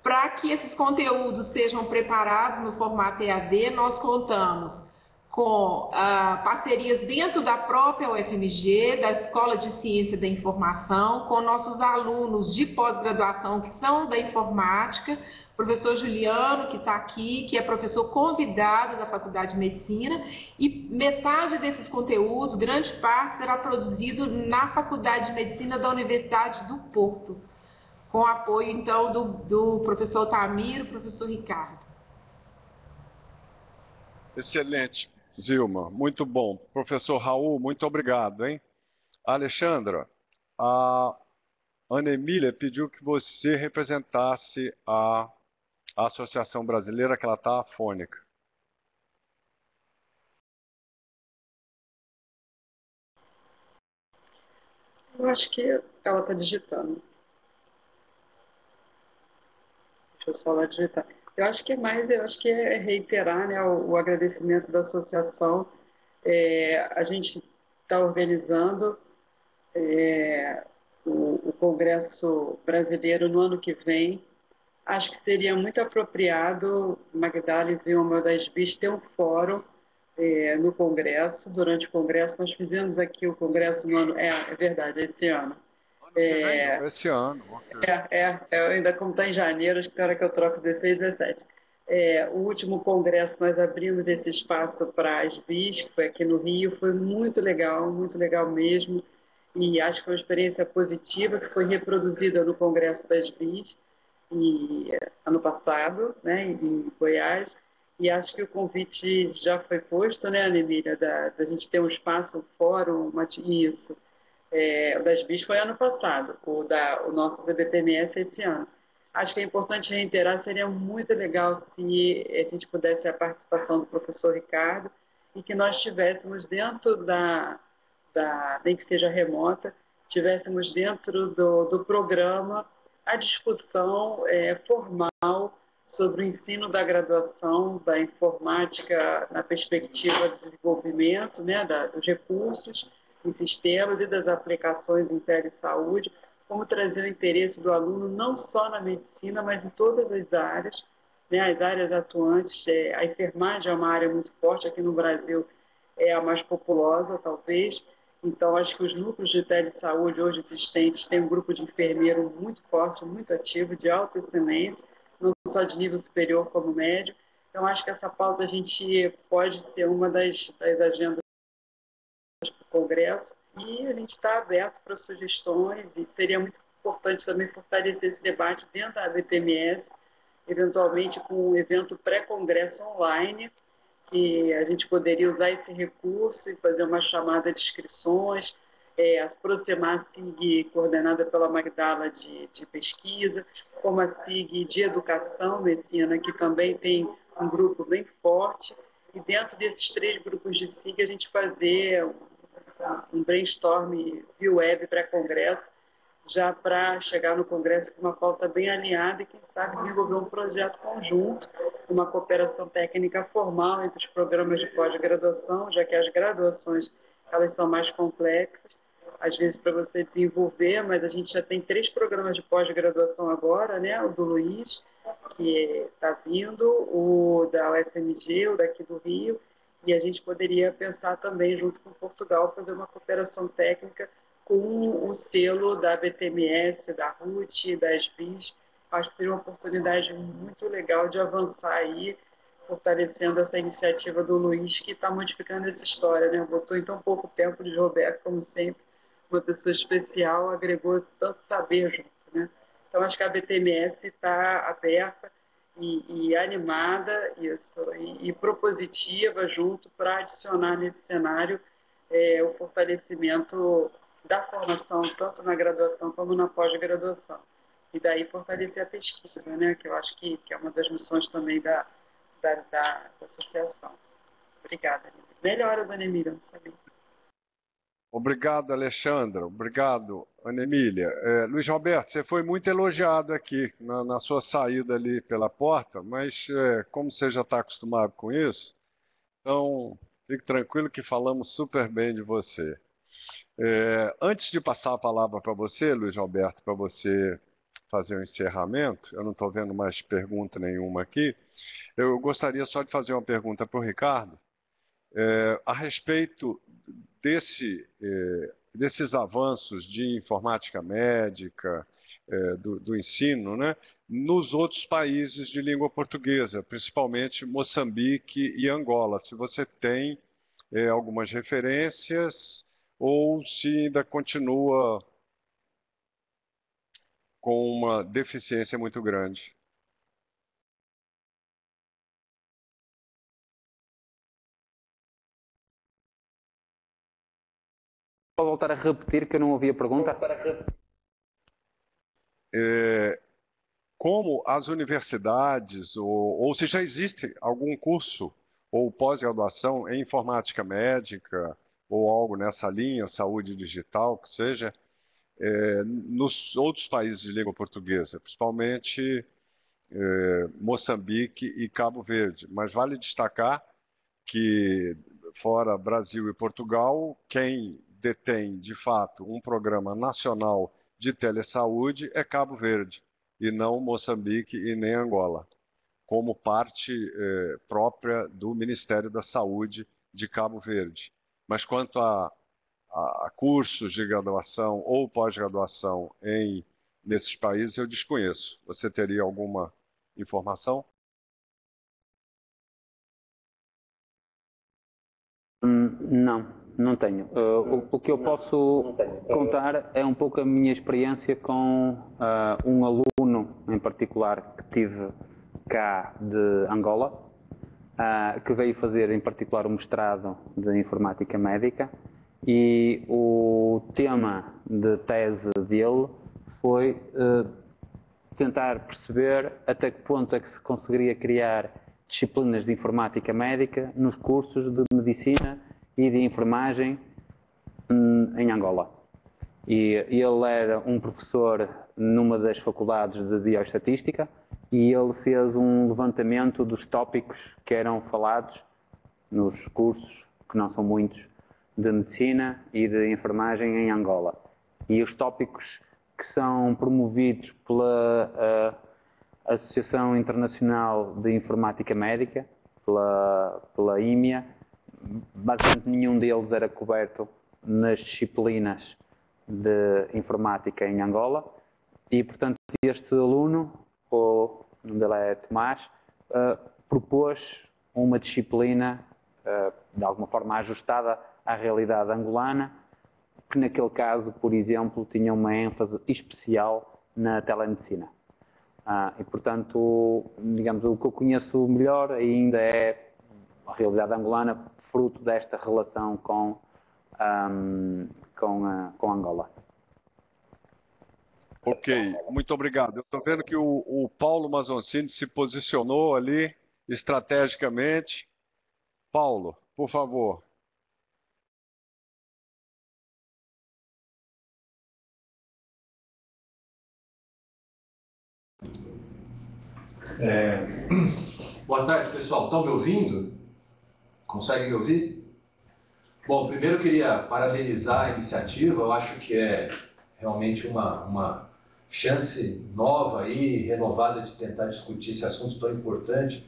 Para que esses conteúdos sejam preparados no formato EAD, nós contamos com parcerias dentro da própria UFMG, da Escola de Ciência da Informação, com nossos alunos de pós-graduação que são da informática, professor Juliano, que está aqui, que é professor convidado da Faculdade de Medicina, e metade desses conteúdos, grande parte, será produzido na Faculdade de Medicina da Universidade do Porto, com apoio, então, do professor Tamiro e professor Ricardo. Excelente, Zilma, muito bom. Professor Raul, muito obrigado, hein? Alexandra, a Ana Emília pediu que você representasse a Associação Brasileira, que ela está afônica. Eu acho que ela está digitando. Deixa eu só lá digitar. Eu acho que é reiterar, né, o agradecimento da associação. A gente está organizando o Congresso Brasileiro no ano que vem. Acho que seria muito apropriado, Magdalena e uma das BIs, ter um fórum no Congresso. Durante o Congresso, nós fizemos aqui o Congresso no ano... É verdade, esse ano. Esse ano. Okay. Ainda como está em janeiro, acho que é hora que eu troco 16 e 17. O último congresso, nós abrimos esse espaço para as BIs, que foi aqui no Rio, foi muito legal mesmo, e acho que foi uma experiência positiva, que foi reproduzida no Congresso das BIs, ano passado, né, em Goiás, e acho que o convite já foi posto, né, Ana Emília, da gente ter um espaço, um fórum, isso. O das BIs foi ano passado, o nosso ZBTMS esse ano. Acho que é importante reiterar, seria muito legal se a gente pudesse ter a participação do professor Ricardo e que nós tivéssemos dentro nem que seja remota, tivéssemos dentro do programa a discussão formal sobre o ensino da graduação da informática na perspectiva do desenvolvimento, né, dos recursos em sistemas e das aplicações em telesaúde, como trazer o interesse do aluno não só na medicina, mas em todas as áreas, né, as áreas atuantes. A enfermagem é uma área muito forte, aqui no Brasil é a mais populosa, talvez. Então, acho que os núcleos de telesaúde hoje existentes têm um grupo de enfermeiro muito forte, muito ativo, de alta excelência, não só de nível superior como médio. Então, acho que essa pauta a gente pode ser uma das agendas do Congresso, e a gente está aberto para sugestões, e seria muito importante também fortalecer esse debate dentro da BTMS, eventualmente com um evento pré-congresso online, que a gente poderia usar esse recurso e fazer uma chamada de inscrições, aproximar a SIG coordenada pela Magdala de pesquisa, como a SIG de educação, medicina, que também tem um grupo bem forte, e dentro desses 3 grupos de SIG a gente fazer um brainstorm via web pré-congresso, já para chegar no Congresso com uma pauta bem alinhada e, quem sabe, desenvolver um projeto conjunto, uma cooperação técnica formal entre os programas de pós-graduação, já que as graduações elas são mais complexas, às vezes para você desenvolver, mas a gente já tem 3 programas de pós-graduação agora, né? O do Luiz, que está vindo, o da UFMG, o daqui do Rio, e a gente poderia pensar também, junto com Portugal, fazer uma cooperação técnica com o selo da BTMS, da RUT, das BIs. Acho que seria uma oportunidade muito legal de avançar aí, fortalecendo essa iniciativa do Luiz, que está modificando essa história, né? Botou em tão pouco tempo de Roberto, como sempre, uma pessoa especial, agregou tanto saber junto, né? Então, acho que a BTMS está aberta e animada e propositiva junto para adicionar nesse cenário o fortalecimento da formação, tanto na graduação como na pós-graduação. E daí fortalecer a pesquisa, né? Que eu acho que é uma das missões também da associação. Obrigada, Ana Emília. Melhoras, Ana Emília, não sabia. Obrigado, Alexandra. Obrigado, Ana Emília. Luiz Roberto, você foi muito elogiado aqui na sua saída ali pela porta, mas como você já está acostumado com isso, Então, fique tranquilo que falamos super bem de você. Antes de passar a palavra para você, Luiz Alberto, para você fazer o encerramento, eu não estou vendo mais pergunta nenhuma aqui, eu gostaria só de fazer uma pergunta para o Ricardo, a respeito desses avanços de informática médica, do ensino, né, nos outros países de língua portuguesa, principalmente Moçambique e Angola. Se você tem algumas referências ou se ainda continua com uma deficiência muito grande. Pode voltar a repetir que eu não ouvi a pergunta? Como as universidades, ou se já existe algum curso ou pós-graduação em informática médica, ou algo nessa linha, saúde digital, que seja, nos outros países de língua portuguesa, principalmente Moçambique e Cabo Verde. Mas vale destacar que, fora Brasil e Portugal, quem detém, de fato, um programa nacional de telesaúde é Cabo Verde, e não Moçambique e nem Angola, como parte própria do Ministério da Saúde de Cabo Verde. Mas quanto a cursos de graduação ou pós-graduação nesses países, eu desconheço. Você teria alguma informação? Não tenho. O que eu posso contar é um pouco a minha experiência com um aluno em particular que tive cá de Angola, que veio fazer em particular o mestrado de informática médica, e o tema de tese dele foi tentar perceber até que ponto é que se conseguiria criar disciplinas de informática médica nos cursos de medicina e de enfermagem em Angola. E ele era um professor numa das faculdades de bioestatística e ele fez um levantamento dos tópicos que eram falados nos cursos, que não são muitos, de medicina e de enfermagem em Angola. E os tópicos que são promovidos pela Associação Internacional de Informática Médica, pela IMIA, basicamente nenhum deles era coberto nas disciplinas de informática em Angola, e portanto este aluno, o nome dele é Tomás, propôs uma disciplina de alguma forma ajustada à realidade angolana, que naquele caso, por exemplo, tinha uma ênfase especial na telemedicina. E portanto, digamos, o que eu conheço melhor ainda é a realidade angolana, fruto desta relação com Angola. Ok, muito obrigado. Eu estou vendo que o Paulo Mazoncini se posicionou ali estrategicamente. Paulo, por favor. Boa tarde, pessoal. Estão me ouvindo? Conseguem me ouvir? Bom, primeiro eu queria parabenizar a iniciativa. Eu acho que é realmente uma chance nova e renovada de tentar discutir esse assunto tão importante.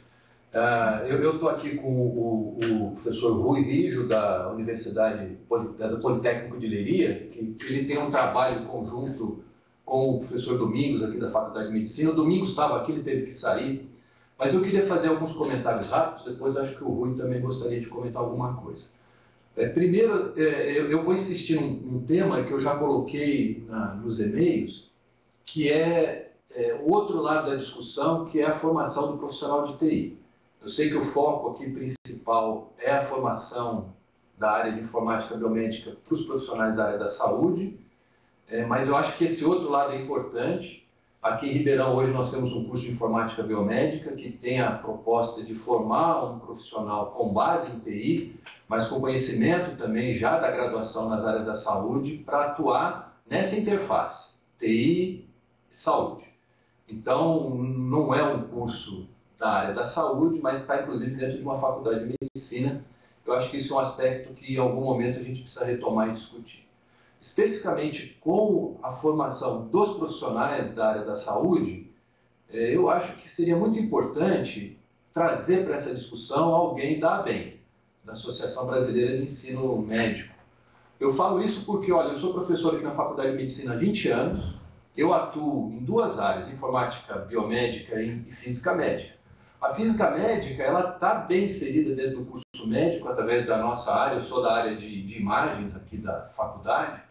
Eu estou aqui com o professor Rui Rijo, da Universidade do Politécnico de Leiria, que ele tem um trabalho conjunto com o professor Domingos, aqui da Faculdade de Medicina. O Domingos estava aqui, ele teve que sair, mas eu queria fazer alguns comentários rápidos, depois acho que o Rui também gostaria de comentar alguma coisa. Primeiro, eu vou insistir num tema que eu já coloquei nos e-mails, que é o outro lado da discussão, que é a formação do profissional de TI. Eu sei que o foco aqui principal é a formação da área de informática biomédica para os profissionais da área da saúde, mas eu acho que esse outro lado é importante. Aqui em Ribeirão, hoje, nós temos um curso de informática biomédica que tem a proposta de formar um profissional com base em TI, mas com conhecimento também já da graduação nas áreas da saúde, para atuar nessa interface, TI e saúde. Então, não é um curso da área da saúde, mas está inclusive dentro de uma faculdade de medicina. Eu acho que isso é um aspecto que em algum momento a gente precisa retomar e discutir. Especificamente com a formação dos profissionais da área da saúde, eu acho que seria muito importante trazer para essa discussão alguém da ABEM, da Associação Brasileira de Ensino Médico. Eu falo isso porque, olha, eu sou professor aqui na Faculdade de Medicina há 20 anos, eu atuo em duas áreas, informática biomédica e física médica. A física médica, ela está bem inserida dentro do curso médico, através da nossa área, eu sou da área de imagens aqui da faculdade,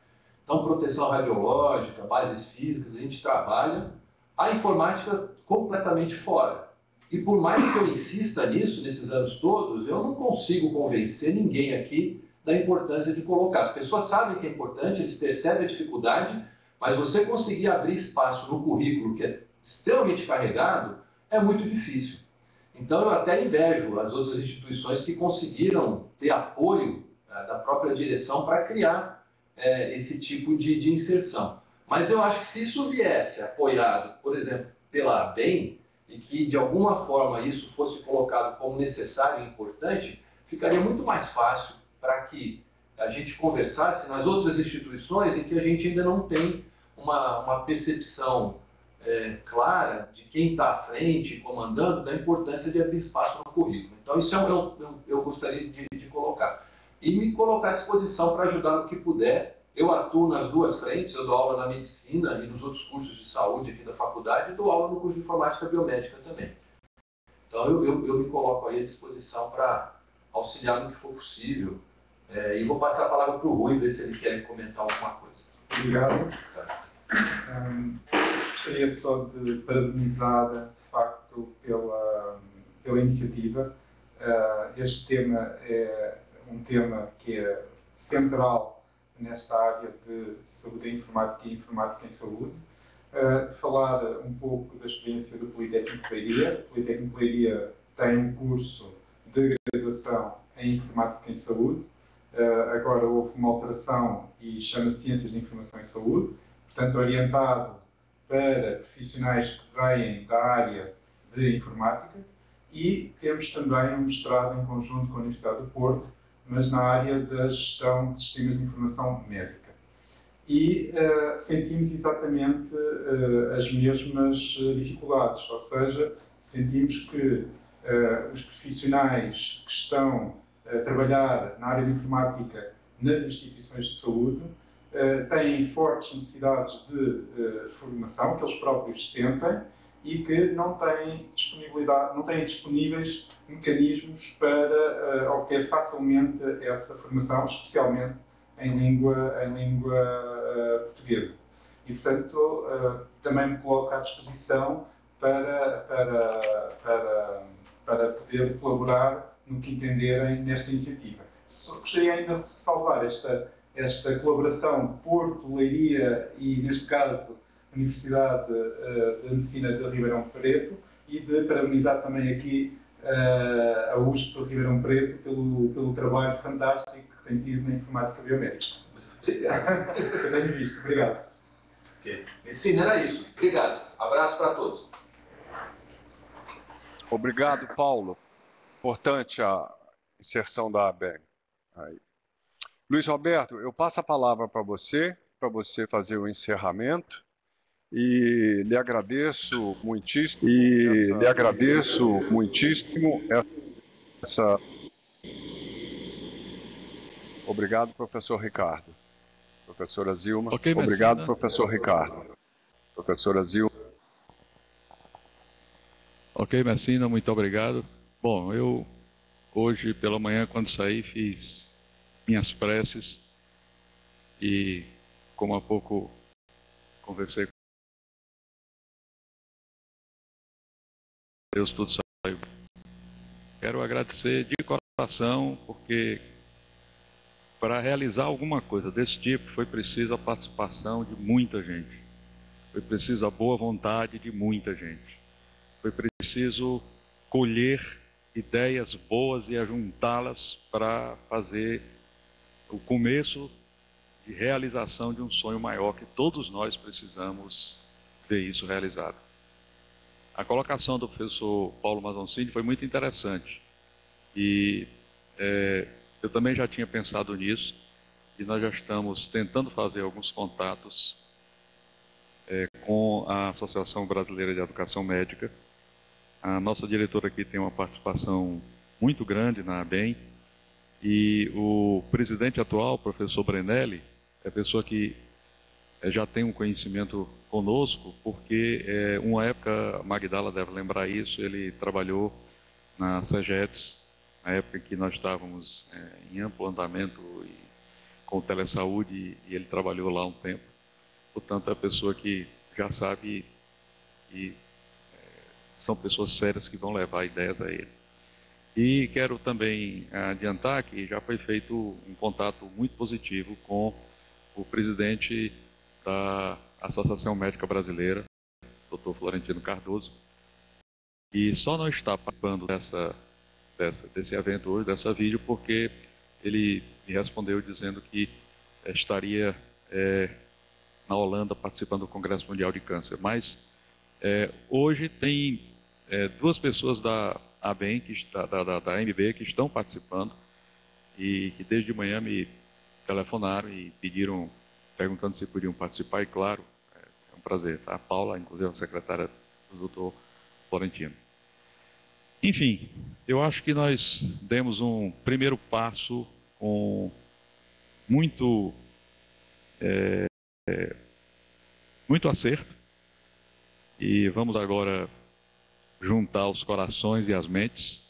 então proteção radiológica, bases físicas, a gente trabalha, a informática completamente fora. E por mais que eu insista nisso, nesses anos todos, eu não consigo convencer ninguém aqui da importância de colocar. As pessoas sabem que é importante, eles percebem a dificuldade, mas você conseguir abrir espaço no currículo que é extremamente carregado, é muito difícil. Então eu até invejo as outras instituições que conseguiram ter apoio da própria direção para criar esse tipo de inserção. Mas eu acho que se isso viesse apoiado, por exemplo, pela ABEM, e que de alguma forma isso fosse colocado como necessário e importante, ficaria muito mais fácil para que a gente conversasse nas outras instituições em que a gente ainda não tem uma percepção clara de quem está à frente, comandando, da importância de abrir espaço no currículo. Então isso eu gostaria de colocar. E me colocar à disposição para ajudar no que puder. Eu atuo nas duas frentes, eu dou aula na medicina e nos outros cursos de saúde aqui da faculdade, e dou aula no curso de informática biomédica também. Então eu me coloco aí à disposição para auxiliar no que for possível. E vou passar a palavra para o Rui, ver se ele quer comentar alguma coisa. Obrigado. Gostaria só de parabenizar, de facto, pela iniciativa. Este tema é um tema que é central nesta área de saúde e informática em saúde. Falar um pouco da experiência do Politécnico de Leiria. O Politécnico de Leiria tem um curso de graduação em informática em saúde. Agora houve uma alteração e chama-se Ciências de Informação em Saúde, portanto orientado para profissionais que vêm da área de informática, e temos também um mestrado em conjunto com a Universidade do Porto, mas na área da gestão de sistemas de informação médica. E sentimos exatamente as mesmas dificuldades, ou seja, sentimos que os profissionais que estão a trabalhar na área de informática nas instituições de saúde têm fortes necessidades de formação, que eles próprios sentem, e que não têm disponibilidade, não têm disponíveis mecanismos para obter facilmente essa formação, especialmente em língua portuguesa. E, portanto, também me coloco à disposição para poder colaborar no que entenderem nesta iniciativa. Gostaria ainda de ressalvar esta colaboração Porto-Leiria e, neste caso, Universidade de Medicina de Ribeirão Preto, e de parabenizar também aqui a USP de Ribeirão Preto pelo trabalho fantástico que tem tido na informática biomédica. Obrigado. Eu tenho visto. Obrigado. Okay. Medicina era isso. Obrigado. Abraço para todos. Obrigado, Paulo. Importante a inserção da ABEM. Luiz Roberto, eu passo a palavra para você fazer o encerramento. E lhe agradeço muitíssimo, essa... Obrigado, professor Ricardo. Professora Zilma. Okay, obrigado, professor Ricardo. Professora Zilma. Ok, Messina, muito obrigado. Bom, eu hoje pela manhã, quando saí, fiz minhas preces e, como há pouco conversei com Deus, tudo saiu. Quero agradecer de coração, porque para realizar alguma coisa desse tipo foi preciso a participação de muita gente. Foi preciso a boa vontade de muita gente. Foi preciso colher ideias boas e ajuntá-las para fazer o começo de realização de um sonho maior que todos nós precisamos ver isso realizado. A colocação do professor Paulo Mazoncini foi muito interessante. E eu também já tinha pensado nisso, e nós já estamos tentando fazer alguns contatos com a Associação Brasileira de Educação Médica. A nossa diretora aqui tem uma participação muito grande na ABEM, e o presidente atual, o professor Brenelli, é a pessoa que já tem um conhecimento conosco, porque uma época, a Magdala deve lembrar isso, ele trabalhou na SEGETS, na época em que nós estávamos em amplo andamento com o Telesaúde, e ele trabalhou lá um tempo. Portanto, é a pessoa que já sabe, e são pessoas sérias que vão levar ideias a ele. E quero também adiantar que já foi feito um contato muito positivo com o presidente da Associação Médica Brasileira, Dr. Florentino Cardoso, e só não está participando desse evento hoje, dessa vídeo, porque ele me respondeu dizendo que estaria na Holanda participando do Congresso Mundial de Câncer. Mas hoje tem duas pessoas da ABEM, da AMB, que estão participando, e que desde de manhã me telefonaram e pediram, perguntando se podiam participar, e claro, é um prazer, tá? A Paula, inclusive a secretária do Dr. Florentino. Enfim, eu acho que nós demos um primeiro passo com muito acerto, e vamos agora juntar os corações e as mentes,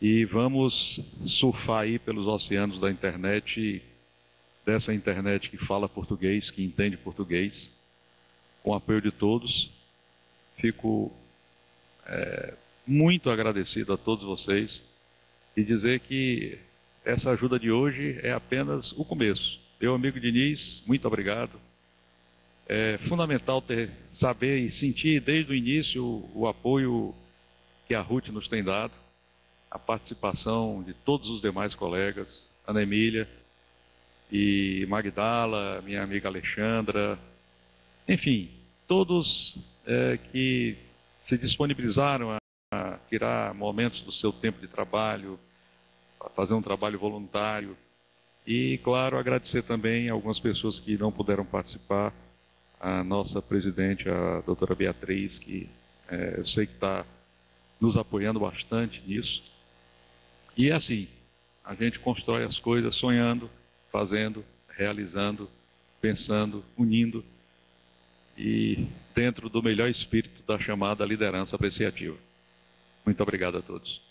e vamos surfar aí pelos oceanos da internet, dessa internet que fala português, que entende português, com o apoio de todos. Fico muito agradecido a todos vocês, e dizer que essa ajuda de hoje é apenas o começo. Meu amigo Diniz, muito obrigado. É fundamental saber e sentir desde o início o apoio que a Ruth nos tem dado, a participação de todos os demais colegas, Ana Emília e Magdala, minha amiga Alexandra, enfim, todos que se disponibilizaram a tirar momentos do seu tempo de trabalho, a fazer um trabalho voluntário, e, claro, agradecer também a algumas pessoas que não puderam participar, a nossa presidente, a doutora Beatriz, que eu sei que está nos apoiando bastante nisso. E é assim, a gente constrói as coisas sonhando, fazendo, realizando, pensando, unindo, e dentro do melhor espírito da chamada liderança apreciativa. Muito obrigado a todos.